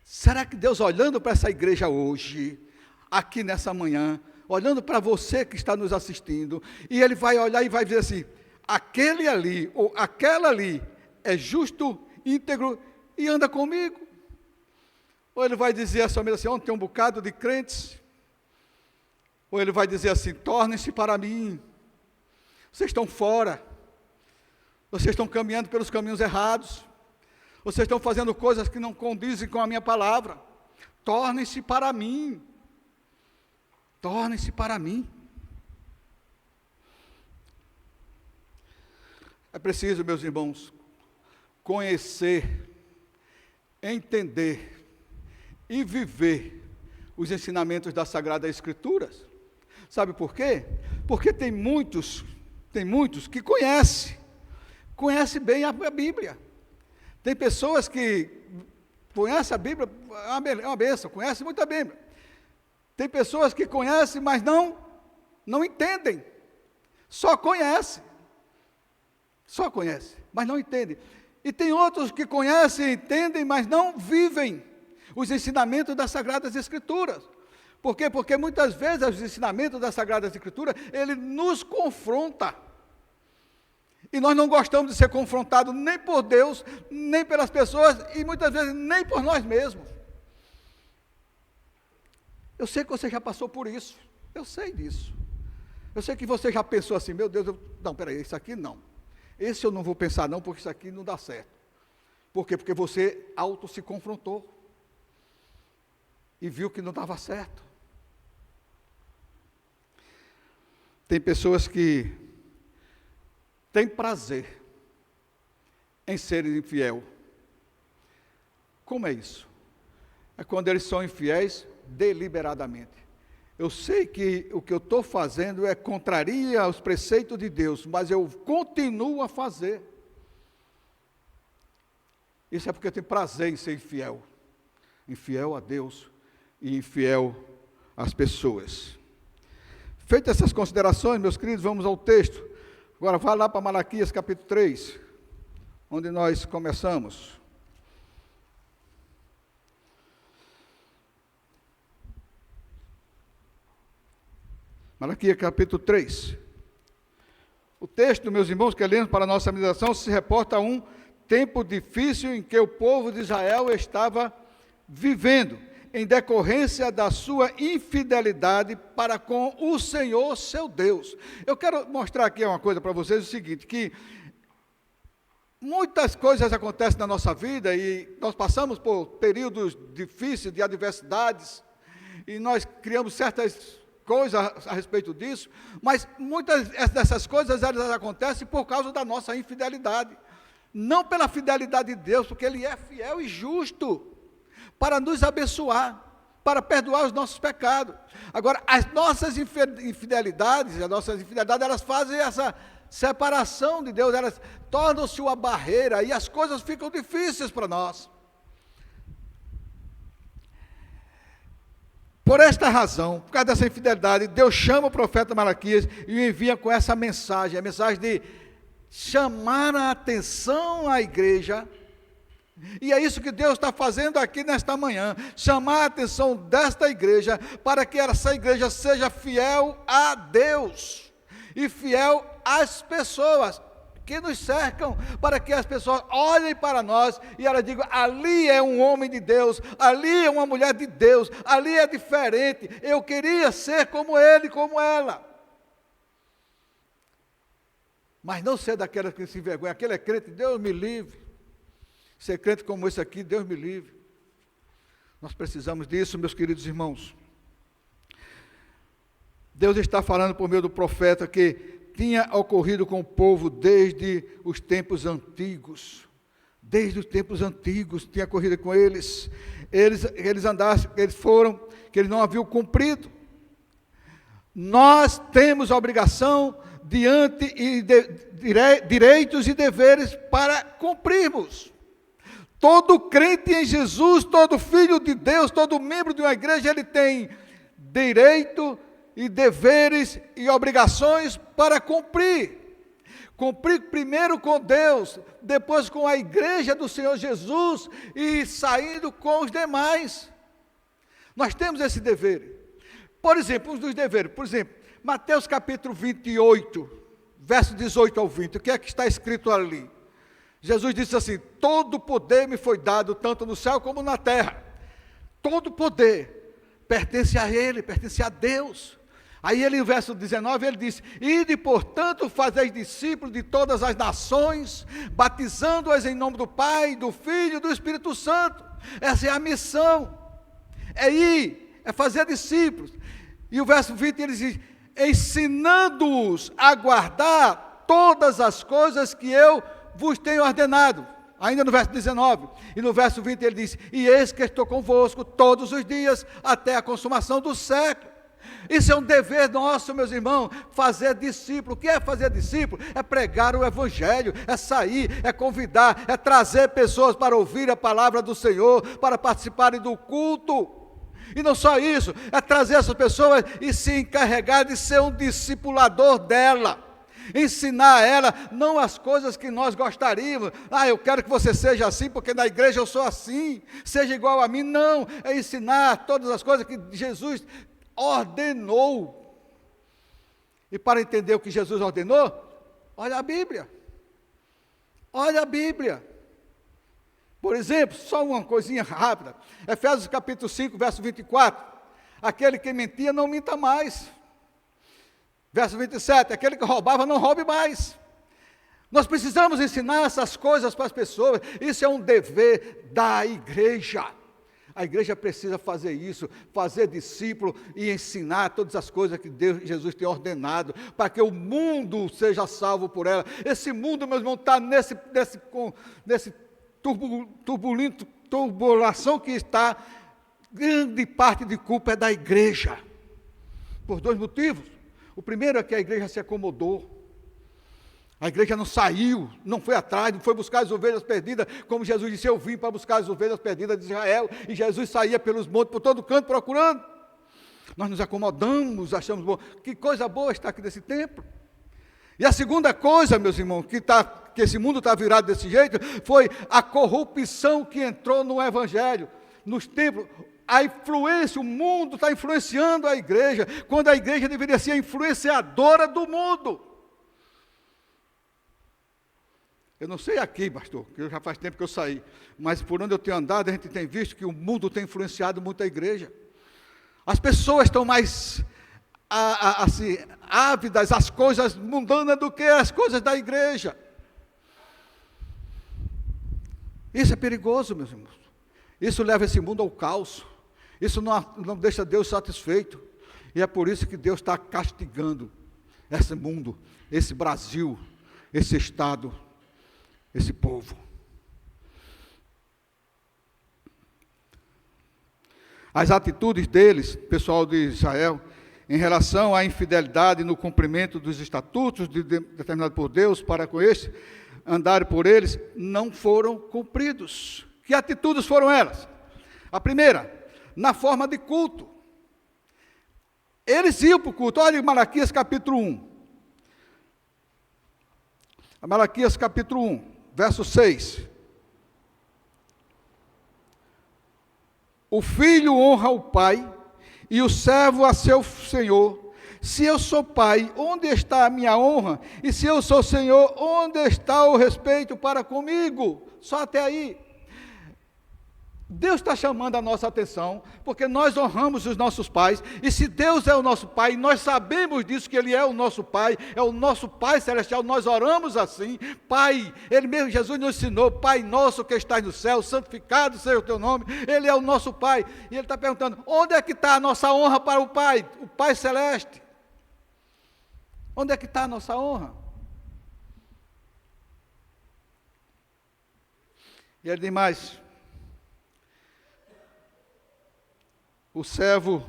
Será que Deus, olhando para essa igreja hoje, aqui nessa manhã, olhando para você que está nos assistindo, e ele vai olhar e vai dizer assim: aquele ali, ou aquela ali, é justo, íntegro e anda comigo? Ou ele vai dizer assim: onde tem um bocado de crentes? Ou ele vai dizer assim: tornem-se para mim, vocês estão fora, Vocês estão caminhando pelos caminhos errados. Vocês estão fazendo coisas que não condizem com a minha palavra. Tornem-se para mim. Tornem-se para mim. É preciso, meus irmãos, conhecer, entender e viver os ensinamentos das Sagradas Escrituras. Sabe por quê? Porque tem muitos que conhecem bem a Bíblia. Tem pessoas que conhecem a Bíblia, é uma bênção, conhecem muito a Bíblia. Tem pessoas que conhecem, mas não entendem. Só conhecem, mas não entendem. E tem outros que conhecem e entendem, mas não vivem os ensinamentos das Sagradas Escrituras. Por quê? Porque muitas vezes os ensinamentos das Sagradas Escrituras, ele nos confronta. E nós não gostamos de ser confrontados nem por Deus, nem pelas pessoas, e muitas vezes nem por nós mesmos. Eu sei que você já passou por isso, eu sei disso. Eu sei que você já pensou assim, meu Deus, não, peraí, isso aqui não. Esse eu não vou pensar não, porque isso aqui não dá certo. Por quê? Porque você auto se confrontou. E viu que não dava certo. Tem pessoas que têm prazer em serem infiel. Como é isso? É quando eles são infiéis deliberadamente. Eu sei que o que eu estou fazendo contraria os preceitos de Deus, mas eu continuo a fazer. Isso é porque eu tenho prazer em ser infiel. Infiel a Deus e infiel às pessoas. Feitas essas considerações, meus queridos, vamos ao texto. Agora vá lá para Malaquias capítulo 3, onde nós começamos. Malaquias capítulo 3. O texto, meus irmãos, que lemos para a nossa meditação, se reporta a um tempo difícil em que o povo de Israel estava vivendo, em decorrência da sua infidelidade para com o Senhor, seu Deus. Eu quero mostrar aqui uma coisa para vocês, o seguinte, que muitas coisas acontecem na nossa vida e nós passamos por períodos difíceis de adversidades e nós criamos certas coisas a respeito disso, mas muitas dessas coisas elas acontecem por causa da nossa infidelidade, não pela fidelidade de Deus, porque Ele é fiel e justo para nos abençoar, para perdoar os nossos pecados. Agora, as nossas infidelidades, elas fazem essa separação de Deus, elas tornam-se uma barreira e as coisas ficam difíceis para nós. Por esta razão, por causa dessa infidelidade, Deus chama o profeta Malaquias e o envia com essa mensagem, a mensagem de chamar a atenção à igreja. E é isso que Deus está fazendo aqui nesta manhã, chamar a atenção desta igreja, para que essa igreja seja fiel a Deus, e fiel às pessoas que nos cercam, para que as pessoas olhem para nós, e elas digam, ali é um homem de Deus, ali é uma mulher de Deus, ali é diferente, eu queria ser como ele, como ela. Mas não ser daquelas que se envergonham, aquele é crente, Deus me livre. Ser crente como esse aqui, Deus me livre. Nós precisamos disso, meus queridos irmãos. Deus está falando por meio do profeta que tinha ocorrido com o povo desde os tempos antigos. Desde os tempos antigos tinha ocorrido com eles. Eles andassem, eles foram, que eles não haviam cumprido. Nós temos a obrigação diante direitos e deveres para cumprirmos. Todo crente em Jesus, todo filho de Deus, todo membro de uma igreja, ele tem direito e deveres e obrigações para cumprir. Cumprir primeiro com Deus, depois com a igreja do Senhor Jesus e saindo com os demais. Nós temos esse dever. Por exemplo, um dos deveres, Mateus capítulo 28, verso 18 ao 20, o que é que está escrito ali? Jesus disse assim, todo poder me foi dado, tanto no céu como na terra. Todo poder pertence a Ele, pertence a Deus. Aí ele, no verso 19, ele diz: ide, portanto, fazeis discípulos de todas as nações, batizando-as em nome do Pai, do Filho e do Espírito Santo. Essa é a missão, é ir, é fazer discípulos. E o verso 20 ele diz: ensinando-os a guardar todas as coisas que eu vos tenho ordenado. Ainda no verso 19, e no verso 20 ele diz: e eis que estou convosco todos os dias, até a consumação do século. Isso é um dever nosso, meus irmãos, fazer discípulo. O que é fazer discípulo? É pregar o evangelho, é sair, é convidar, é trazer pessoas para ouvir a palavra do Senhor, para participarem do culto. E não só isso, é trazer essas pessoas e se encarregar de ser um discipulador dela. Ensinar a ela, não as coisas que nós gostaríamos. Eu quero que você seja assim, porque na igreja eu sou assim, seja igual a mim. Não, é ensinar todas as coisas que Jesus ordenou. E para entender o que Jesus ordenou, olha a Bíblia. Olha a Bíblia. Por exemplo, só uma coisinha rápida. Efésios capítulo 5, verso 24. Aquele que mentia, não minta mais. Verso 27, aquele que roubava, não roube mais. Nós precisamos ensinar essas coisas para as pessoas. Isso é um dever da igreja. A igreja precisa fazer isso, fazer discípulo e ensinar todas as coisas que Jesus tem ordenado, para que o mundo seja salvo por ela. Esse mundo, meus irmãos, está nesse turbulação que está. Grande parte de culpa é da igreja, por dois motivos. O primeiro é que a igreja se acomodou. A igreja não saiu, não foi atrás, não foi buscar as ovelhas perdidas, como Jesus disse: eu vim para buscar as ovelhas perdidas de Israel, e Jesus saía pelos montes, por todo canto procurando. Nós nos acomodamos, achamos bom, que coisa boa estar aqui nesse templo. E a segunda coisa, meus irmãos, que esse mundo está virado desse jeito, foi a corrupção que entrou no evangelho, nos templos. A influência, o mundo está influenciando a igreja, quando a igreja deveria ser a influenciadora do mundo. Eu não sei aqui, pastor, que já faz tempo que eu saí, mas por onde eu tenho andado, a gente tem visto que o mundo tem influenciado muito a igreja. As pessoas estão mais assim, ávidas às coisas mundanas do que às coisas da igreja. Isso é perigoso, meus irmãos. Isso leva esse mundo ao caos. Isso não deixa Deus satisfeito. E é por isso que Deus está castigando esse mundo, esse Brasil, esse Estado, esse povo. As atitudes deles, pessoal de Israel, em relação à infidelidade no cumprimento dos estatutos determinados por Deus para com este andarem por eles, não foram cumpridos. Que atitudes foram elas? A primeira, na forma de culto. Eles iam para o culto. Olha em Malaquias capítulo 1. Malaquias capítulo 1, verso 6. O filho honra o pai e o servo a seu senhor. Se eu sou pai, onde está a minha honra? E se eu sou senhor, onde está o respeito para comigo? Só até aí. Deus está chamando a nossa atenção, porque nós honramos os nossos pais, e se Deus é o nosso pai, nós sabemos disso, que Ele é o nosso pai celestial, nós oramos assim: Pai, Ele mesmo, Jesus nos ensinou: Pai nosso que estás no céu, santificado seja o teu nome. Ele é o nosso pai, e Ele está perguntando: onde é que está a nossa honra para o Pai celeste? Onde é que está a nossa honra? E Ele diz mais: o servo,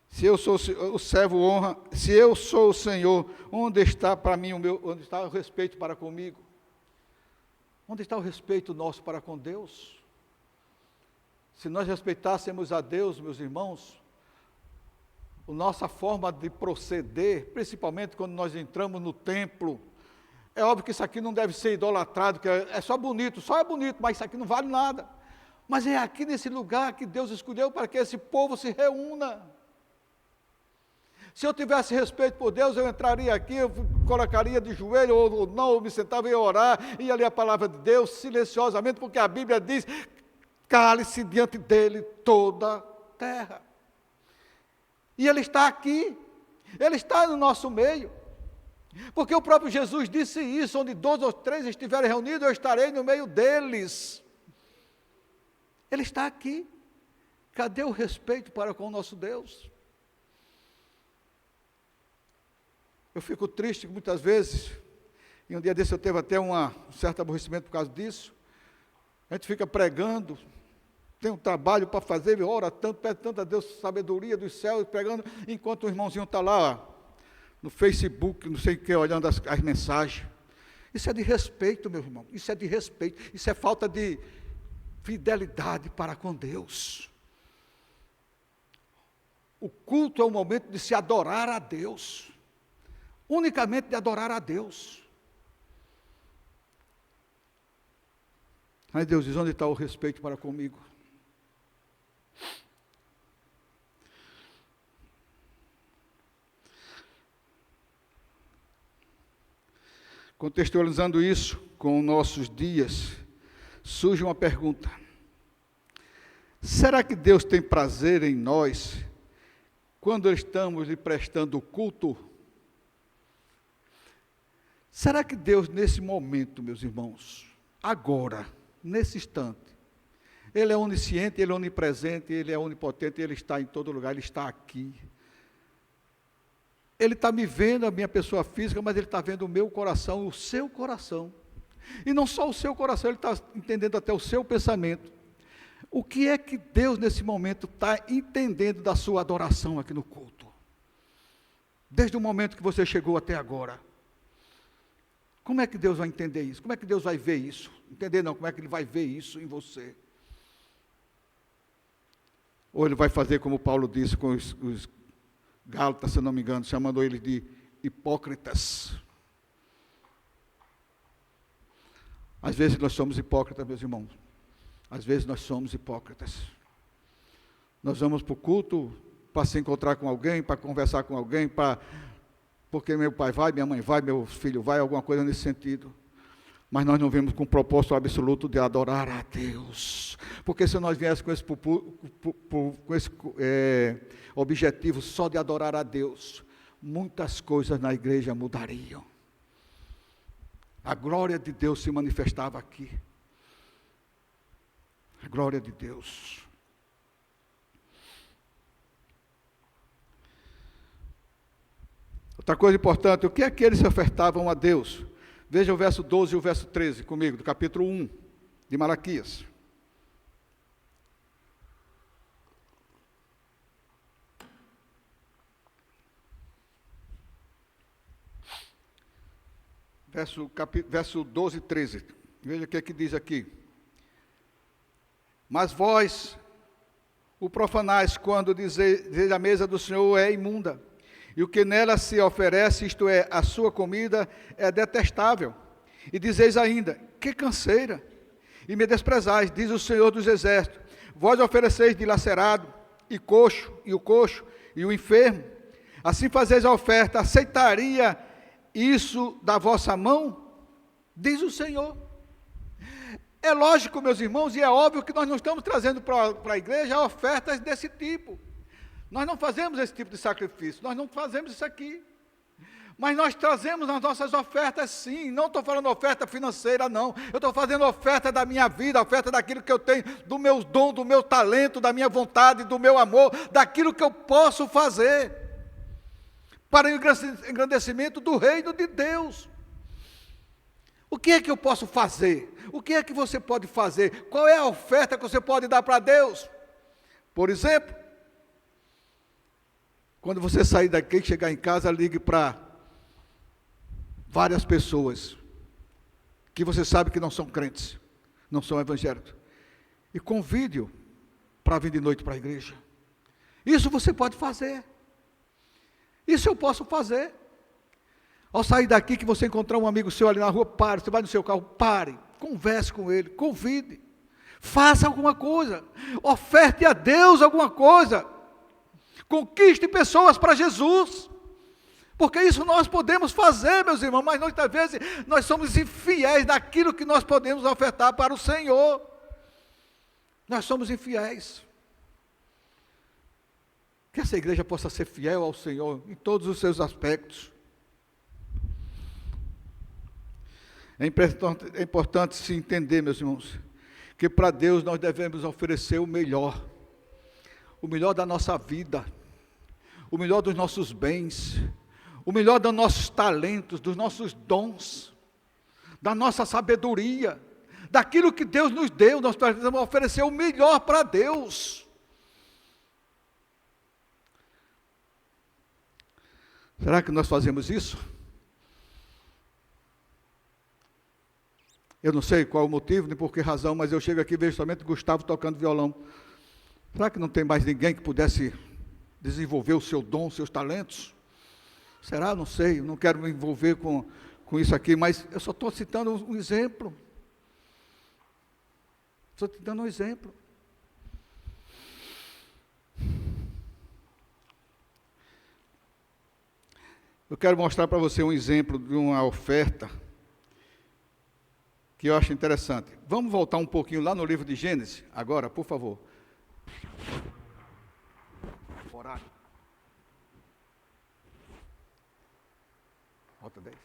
se eu sou o servo honra, se eu sou o Senhor, onde está para mim onde está o respeito para comigo? Onde está o respeito nosso para com Deus? Se nós respeitássemos a Deus, meus irmãos, a nossa forma de proceder, principalmente quando nós entramos no templo, é óbvio que isso aqui não deve ser idolatrado, que é só bonito, mas isso aqui não vale nada. Mas é aqui nesse lugar que Deus escolheu para que esse povo se reúna. Se eu tivesse respeito por Deus, eu entraria aqui, eu colocaria de joelho, ou não, eu me sentava e ia orar, ia ler a palavra de Deus silenciosamente, porque a Bíblia diz: cale-se diante dele toda a terra. E Ele está aqui, Ele está no nosso meio. Porque o próprio Jesus disse isso: onde 2 ou 3 estiverem reunidos, eu estarei no meio deles. Ele está aqui. Cadê o respeito para com o nosso Deus? Eu fico triste muitas vezes, e um dia desse eu teve até um certo aborrecimento por causa disso. A gente fica pregando, tem um trabalho para fazer, ora tanto, pede tanto a Deus sabedoria dos céus, pregando, enquanto o irmãozinho está lá, no Facebook, não sei o que, olhando as mensagens. Isso é de respeito, meu irmão, isso é de respeito, isso é falta de fidelidade para com Deus. O culto é o momento de se adorar a Deus, unicamente de adorar a Deus. Aí Deus diz: onde está o respeito para comigo? Contextualizando isso com nossos dias, surge uma pergunta: será que Deus tem prazer em nós quando estamos lhe prestando culto? Será que Deus, nesse momento, meus irmãos, agora, nesse instante, Ele é onisciente, Ele é onipresente, Ele é onipotente, Ele está em todo lugar, Ele está aqui. Ele está me vendo, a minha pessoa física, mas Ele está vendo o meu coração, o seu coração. E não só o seu coração, Ele está entendendo até o seu pensamento. O que é que Deus, nesse momento, está entendendo da sua adoração aqui no culto? Desde o momento que você chegou até agora. Como é que Deus vai entender isso? Como é que Deus vai ver isso? Entender não, como é que Ele vai ver isso em você? Ou Ele vai fazer como Paulo disse com os Gálatas, se não me engano, chamando eles de hipócritas. Às vezes nós somos hipócritas, meus irmãos. Às vezes nós somos hipócritas. Nós vamos para o culto para se encontrar com alguém, para conversar com alguém, porque meu pai vai, minha mãe vai, meu filho vai, alguma coisa nesse sentido. Mas nós não vemos com o propósito absoluto de adorar a Deus. Porque se nós viéssemos com esse objetivo só de adorar a Deus, muitas coisas na igreja mudariam. A glória de Deus se manifestava aqui. A glória de Deus. Outra coisa importante, o que é que eles se ofertavam a Deus? Veja o verso 12 e o verso 13 comigo, do capítulo 1 de Malaquias. Verso 12 e 13. Veja o que é que diz aqui. Mas vós o profanais quando dizeis a mesa do Senhor é imunda, e o que nela se oferece, isto é, a sua comida, é detestável. E dizeis ainda: que canseira! E me desprezais, diz o Senhor dos Exércitos. Vós ofereceis dilacerado, e o coxo, e o enfermo. Assim fazeis a oferta, aceitaria isso da vossa mão? Diz o Senhor. É lógico, meus irmãos, e é óbvio que nós não estamos trazendo para a igreja ofertas desse tipo. Nós não fazemos esse tipo de sacrifício, nós não fazemos isso aqui. Mas nós trazemos as nossas ofertas sim, não estou falando oferta financeira não, eu estou fazendo oferta da minha vida, oferta daquilo que eu tenho, do meu dom, do meu talento, da minha vontade, do meu amor, daquilo que eu posso fazer, para o engrandecimento do reino de Deus. O que é que eu posso fazer? O que é que você pode fazer? Qual é a oferta que você pode dar para Deus? Por exemplo, quando você sair daqui e chegar em casa, ligue para várias pessoas que você sabe que não são crentes, não são evangélicos, e convide-o para vir de noite para a igreja. Isso você pode fazer. Isso eu posso fazer. Ao sair daqui, que você encontrar um amigo seu ali na rua, pare, você vai no seu carro, pare, converse com ele, convide, faça alguma coisa, oferte a Deus alguma coisa, conquiste pessoas para Jesus, porque isso nós podemos fazer, meus irmãos, mas muitas vezes nós somos infiéis naquilo que nós podemos ofertar para o Senhor. Nós somos infiéis. Que essa igreja possa ser fiel ao Senhor em todos os seus aspectos. É importante se entender, meus irmãos, que para Deus nós devemos oferecer o melhor da nossa vida, o melhor dos nossos bens, o melhor dos nossos talentos, dos nossos dons, da nossa sabedoria, daquilo que Deus nos deu. Nós precisamos oferecer o melhor para Deus. Será que nós fazemos isso? Eu não sei qual o motivo, nem por que razão, mas eu chego aqui e vejo somente Gustavo tocando violão. Será que não tem mais ninguém que pudesse desenvolver o seu dom, os seus talentos? Será? Não sei, eu não quero me envolver com isso aqui, mas eu só estou citando um exemplo. Estou te dando um exemplo. Eu quero mostrar para você um exemplo de uma oferta que eu acho interessante. Vamos voltar um pouquinho lá no livro de Gênesis, agora, por favor. Horário. Volta 10.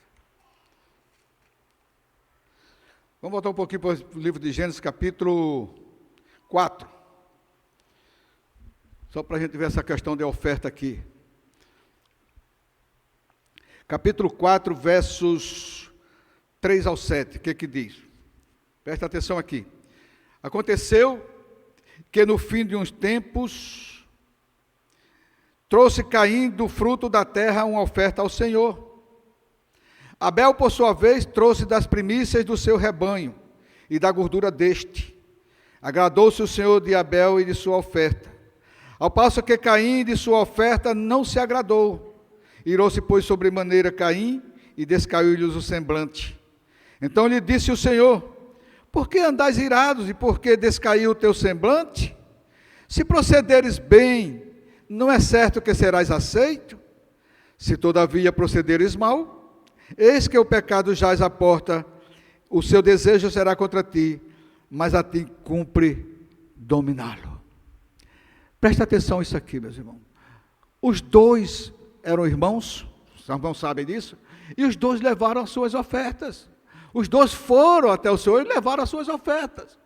Vamos voltar um pouquinho para o livro de Gênesis, capítulo 4. Só para a gente ver essa questão de oferta aqui. Capítulo 4, versos 3 ao 7, o que diz? Presta atenção aqui. Aconteceu que no fim de uns tempos, trouxe Caim do fruto da terra uma oferta ao Senhor. Abel, por sua vez, trouxe das primícias do seu rebanho e da gordura deste. Agradou-se o Senhor de Abel e de sua oferta. Ao passo que Caim de sua oferta não se agradou. Irou-se, pois, sobremaneira Caim e descaiu-lhes o semblante. Então lhe disse o Senhor: por que andais irados e por que descaiu o teu semblante? Se procederes bem, não é certo que serás aceito? Se todavia procederes mal, eis que o pecado jaz à porta, o seu desejo será contra ti, mas a ti cumpre dominá-lo. Presta atenção nisso aqui, meus irmãos. Os dois eram irmãos, os irmãos sabem disso, e os dois levaram as suas ofertas. Os dois foram até o Senhor e levaram as suas ofertas.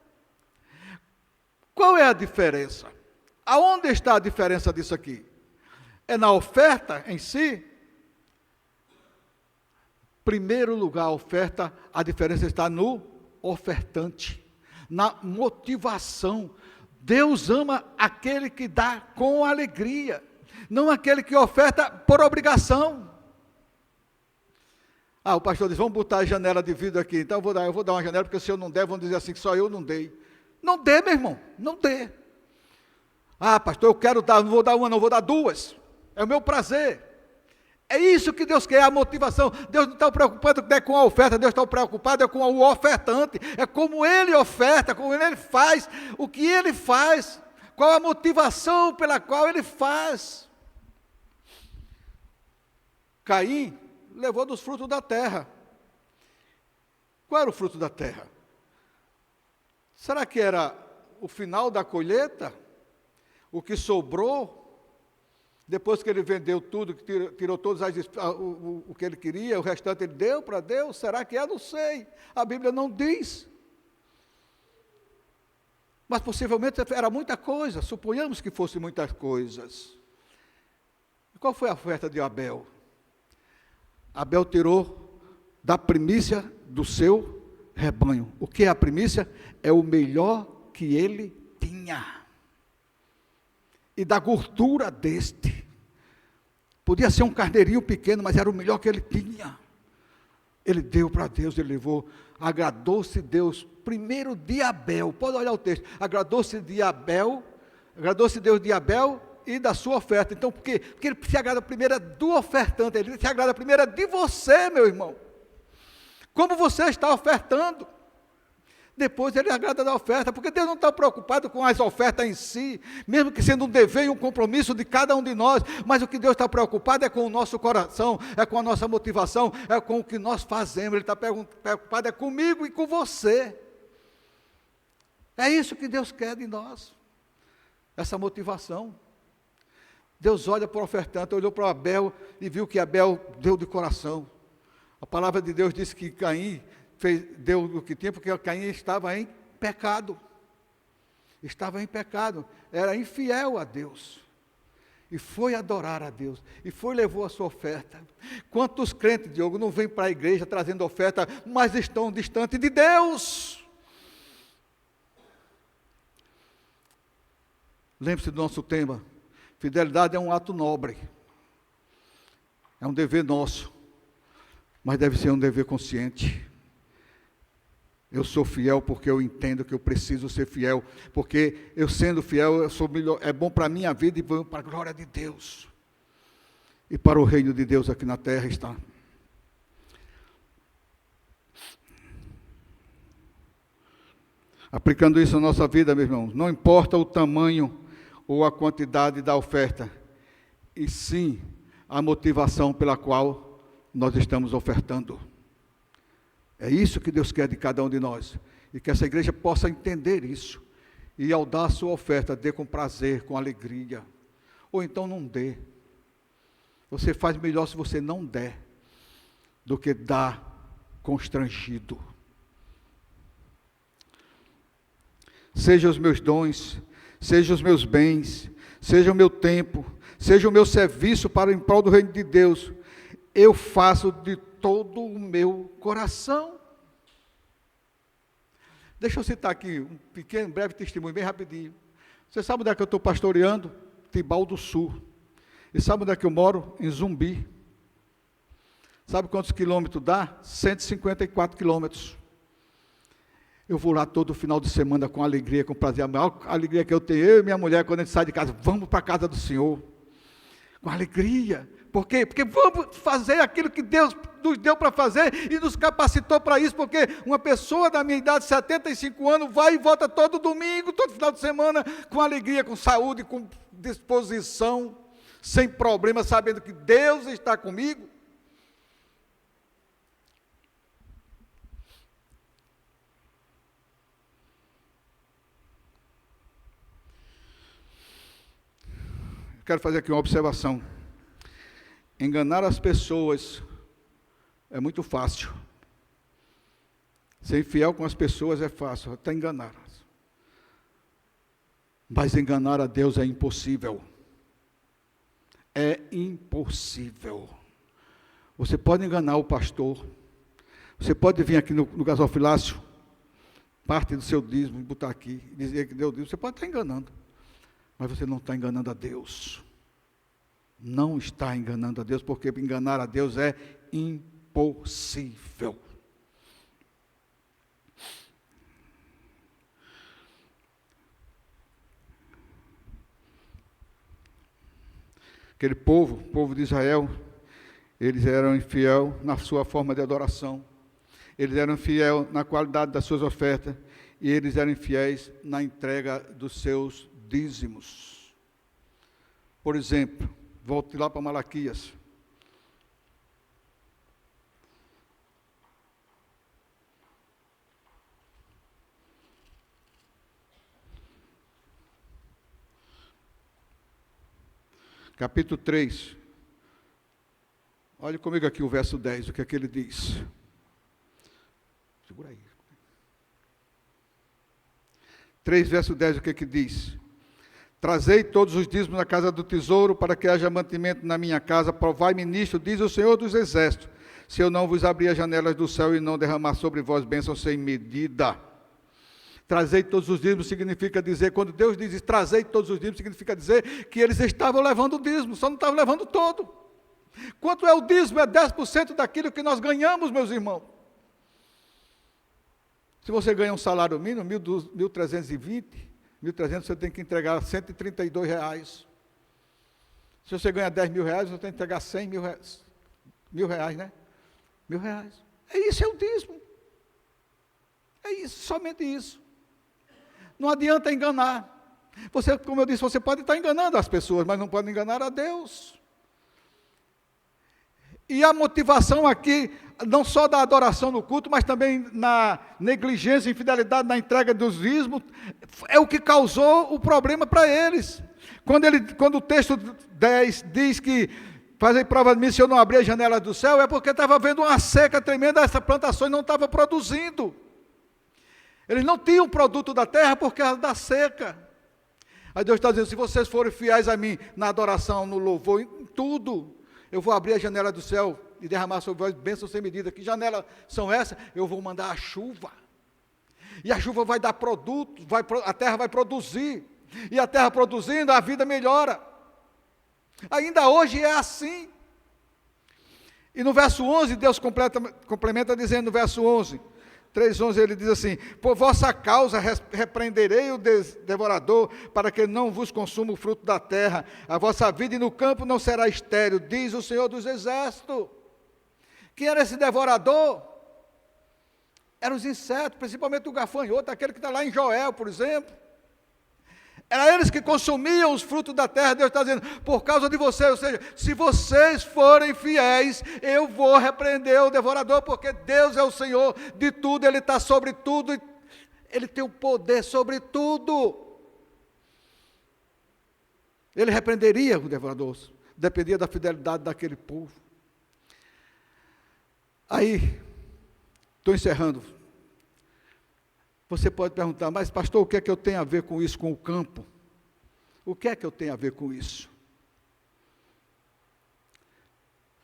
Qual é a diferença? Aonde está a diferença disso aqui? É na oferta em si? Primeiro lugar, a oferta, a diferença está no ofertante, na motivação. Deus ama aquele que dá com alegria, não aquele que oferta por obrigação. O pastor diz, vamos botar a janela de vidro aqui, então eu vou dar uma janela, porque se eu não der, vão dizer assim, que só eu não dei. Não dê, meu irmão, não dê. Pastor, eu quero dar, não vou dar uma, não vou dar duas. É o meu prazer. É isso que Deus quer, a motivação. Deus não está preocupado com a oferta, Deus está preocupado com o ofertante. É como ele oferta, como ele faz, o que ele faz, qual a motivação pela qual ele faz. Caim levou dos frutos da terra. Qual era o fruto da terra? Será que era o final da colheita? O que sobrou? Depois que ele vendeu tudo, que tirou todos o que ele queria, o restante ele deu para Deus? Será que é? Não sei. A Bíblia não diz. Mas possivelmente era muita coisa, suponhamos que fosse muitas coisas. Qual foi a oferta de Abel? Abel tirou da primícia do seu rebanho. O que é a primícia? É o melhor que ele tinha. E da gordura deste. Podia ser um carneirinho pequeno, mas era o melhor que ele tinha. Ele deu para Deus, ele levou. Agradou-se Deus, primeiro de Abel, pode olhar o texto. Agradou-se Deus de Abel e da sua oferta. Então, por quê? Porque ele se agrada primeiro do ofertante, ele se agrada primeiro de você, meu irmão. Como você está ofertando? Depois ele agrada da oferta, porque Deus não está preocupado com as ofertas em si, mesmo que sendo um dever e um compromisso de cada um de nós, mas o que Deus está preocupado é com o nosso coração, é com a nossa motivação, é com o que nós fazemos. Ele está preocupado é comigo e com você. É isso que Deus quer de nós, essa motivação. Deus olha para o ofertante, olhou para Abel e viu que Abel deu de coração. A palavra de Deus diz que Caim deu o que tinha, porque Caim estava em pecado. Estava em pecado, era infiel a Deus. E foi adorar a Deus, e levou a sua oferta. Quantos crentes, Diogo, não vêm para a igreja trazendo oferta, mas estão distantes de Deus? Lembre-se do nosso tema, fidelidade é um ato nobre, é um dever nosso, mas deve ser um dever consciente. Eu sou fiel porque eu entendo que eu preciso ser fiel, porque eu sendo fiel, eu sou melhor, é bom para a minha vida e bom para a glória de Deus. E para o reino de Deus aqui na terra está. Aplicando isso na nossa vida, meus irmãos, não importa o tamanho ou a quantidade da oferta, e sim a motivação pela qual nós estamos ofertando. É isso que Deus quer de cada um de nós, e que essa igreja possa entender isso, e ao dar a sua oferta, dê com prazer, com alegria, ou então não dê. Você faz melhor se você não der, do que dar constrangido. Seja os meus dons, seja os meus bens, seja o meu tempo, seja o meu serviço para em prol do reino de Deus, eu faço de todo o meu coração. Deixa eu citar aqui um pequeno, breve testemunho, bem rapidinho. Você sabe onde é que eu estou pastoreando? Tibau do Sul. E sabe onde é que eu moro? Em Zumbi. Sabe quantos quilômetros dá? 154 quilômetros. Eu vou lá todo final de semana com alegria, com prazer. A maior alegria que eu tenho, eu e minha mulher, quando a gente sai de casa, vamos para a casa do Senhor. Com alegria. Por quê? Porque vamos fazer aquilo que Deus nos deu para fazer e nos capacitou para isso, porque uma pessoa da minha idade, 75 anos, vai e volta todo domingo, todo final de semana, com alegria, com saúde, com disposição, sem problema, sabendo que Deus está comigo. Quero fazer aqui uma observação. Enganar as pessoas é muito fácil. Ser infiel com as pessoas é fácil, até enganá-las. Mas enganar a Deus é impossível. É impossível. Você pode enganar o pastor. Você pode vir aqui no gasofilácio, parte do seu dízimo, botar aqui, dizer que deu dízimo. Você pode estar enganando. Mas você não está enganando a Deus. Não está enganando a Deus, porque enganar a Deus é impossível. Aquele povo, o povo de Israel, eles eram infiéis na sua forma de adoração. Eles eram infiéis na qualidade das suas ofertas. E eles eram infiéis na entrega dos seus dízimos. Por exemplo, volte lá para Malaquias. Capítulo 3. Olhe comigo aqui o verso 10, o que é que ele diz. Segura aí. 3, verso 10, o que é que diz? Trazei todos os dízimos na casa do tesouro, para que haja mantimento na minha casa. Provai-me nisto, diz o Senhor dos Exércitos, se eu não vos abrir as janelas do céu e não derramar sobre vós bênçãos sem medida. Trazei todos os dízimos significa dizer, quando Deus diz trazei todos os dízimos, significa dizer que eles estavam levando o dízimo, só não estavam levando todo. Quanto é o dízimo? É 10% daquilo que nós ganhamos, meus irmãos. Se você ganha um salário mínimo, 1.320, 1.300, você tem que entregar R$132. Se você ganha R$10.000, você tem que entregar R$100.000. R$1.000, né? R$1.000. É isso, é o dízimo. É isso, somente isso. Não adianta enganar. Você, como eu disse, você pode estar enganando as pessoas, mas não pode enganar a Deus. E a motivação aqui, não só da adoração no culto, mas também na negligência, infidelidade na entrega dos dízimos, é o que causou o problema para eles. Quando o texto 10 diz que fazem prova de mim se eu não abrir a janela do céu, é porque estava havendo uma seca tremenda, essa plantação não estava produzindo. Eles não tinham produto da terra por causa da seca. Aí Deus está dizendo, se vocês forem fiéis a mim na adoração, no louvor, em tudo, eu vou abrir a janela do céu e derramar sobre vós bênçãos sem medida. Que janelas são essas? Eu vou mandar a chuva. E a chuva vai dar produto, a terra vai produzir. E a terra produzindo, a vida melhora. Ainda hoje é assim. E no verso 11, Deus complementa dizendo no verso 11, 3:11, ele diz assim, por vossa causa repreenderei o devorador, para que não vos consuma o fruto da terra. A vossa vida no campo não será estéril, diz o Senhor dos Exércitos. Quem era esse devorador? Eram os insetos, principalmente o gafanhoto, aquele que está lá em Joel, por exemplo. Era eles que consumiam os frutos da terra. Deus está dizendo, por causa de vocês, ou seja, se vocês forem fiéis, eu vou repreender o devorador, porque Deus é o Senhor de tudo, Ele está sobre tudo, Ele tem o poder sobre tudo. Ele repreenderia o devorador, dependia da fidelidade daquele povo. Aí, estou encerrando. Você pode perguntar, mas pastor, o que é que eu tenho a ver com isso, com o campo? O que é que eu tenho a ver com isso?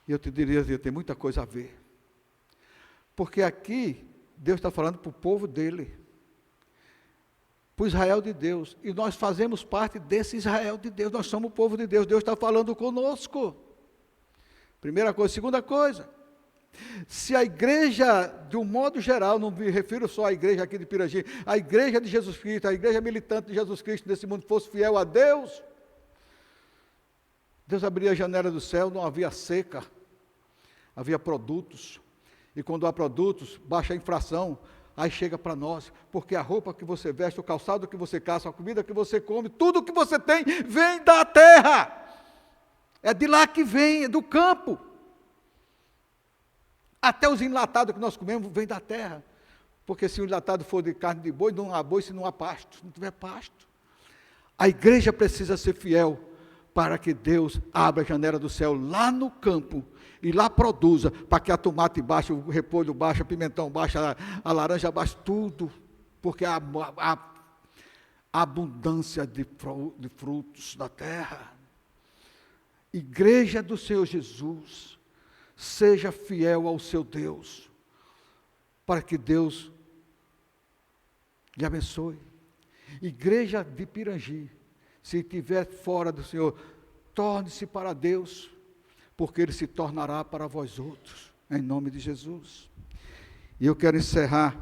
E eu te diria, tem muita coisa a ver. Porque aqui, Deus está falando para o povo dele, para o Israel de Deus, e nós fazemos parte desse Israel de Deus, nós somos o povo de Deus, Deus está falando conosco. Primeira coisa. Segunda coisa, se a igreja, de um modo geral, não me refiro só à igreja aqui de Pirangi, a igreja de Jesus Cristo, a igreja militante de Jesus Cristo desse mundo fosse fiel a Deus, Deus abria a janela do céu, não havia seca, havia produtos, e quando há produtos, baixa a inflação, aí chega para nós, porque a roupa que você veste, o calçado que você calça, a comida que você come, tudo que você tem, vem da terra, é de lá que vem, é do campo. Até os enlatados que nós comemos vêm da terra. Porque se o enlatado for de carne de boi, não há boi se não há pasto. Se não tiver pasto. A igreja precisa ser fiel para que Deus abra a janela do céu lá no campo e lá produza, para que a tomate baixe, o repolho baixe, o pimentão baixe, a laranja baixe, tudo. Porque há abundância de frutos da terra. Igreja do Senhor Jesus, seja fiel ao seu Deus, para que Deus lhe abençoe. Igreja de Pirangi, se estiver fora do Senhor, torne-se para Deus, porque Ele se tornará para vós outros, em nome de Jesus. E eu quero encerrar,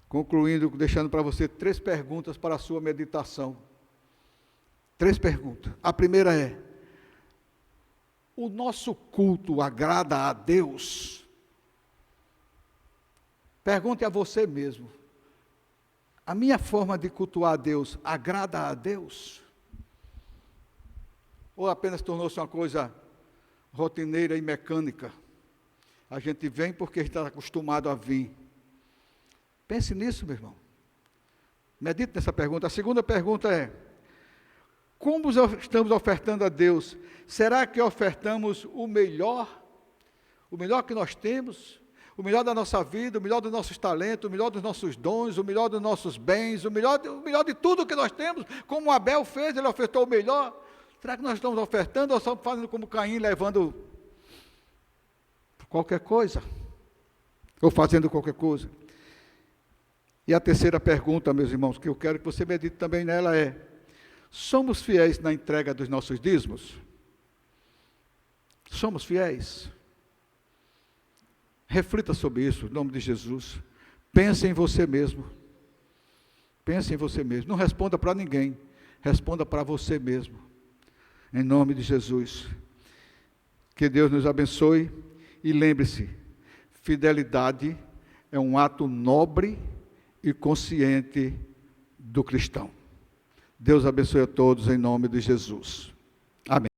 concluindo, deixando para você 3 perguntas para a sua meditação. 3 perguntas. A primeira é, o nosso culto agrada a Deus? Pergunte a você mesmo. A minha forma de cultuar a Deus agrada a Deus? Ou apenas tornou-se uma coisa rotineira e mecânica? A gente vem porque está acostumado a vir. Pense nisso, meu irmão. Medite nessa pergunta. A segunda pergunta é, como estamos ofertando a Deus? Será que ofertamos o melhor que nós temos, o melhor da nossa vida, o melhor dos nossos talentos, o melhor dos nossos dons, o melhor dos nossos bens, o melhor de tudo que nós temos, como Abel fez, ele ofertou o melhor? Será que nós estamos ofertando ou estamos fazendo como Caim, levando qualquer coisa? Ou fazendo qualquer coisa? E a terceira pergunta, meus irmãos, que eu quero que você medite também nela é, somos fiéis na entrega dos nossos dízimos? Somos fiéis? Reflita sobre isso, em nome de Jesus. Pense em você mesmo. Pense em você mesmo. Não responda para ninguém. Responda para você mesmo. Em nome de Jesus. Que Deus nos abençoe. E lembre-se, fidelidade é um ato nobre e consciente do cristão. Deus abençoe a todos em nome de Jesus. Amém.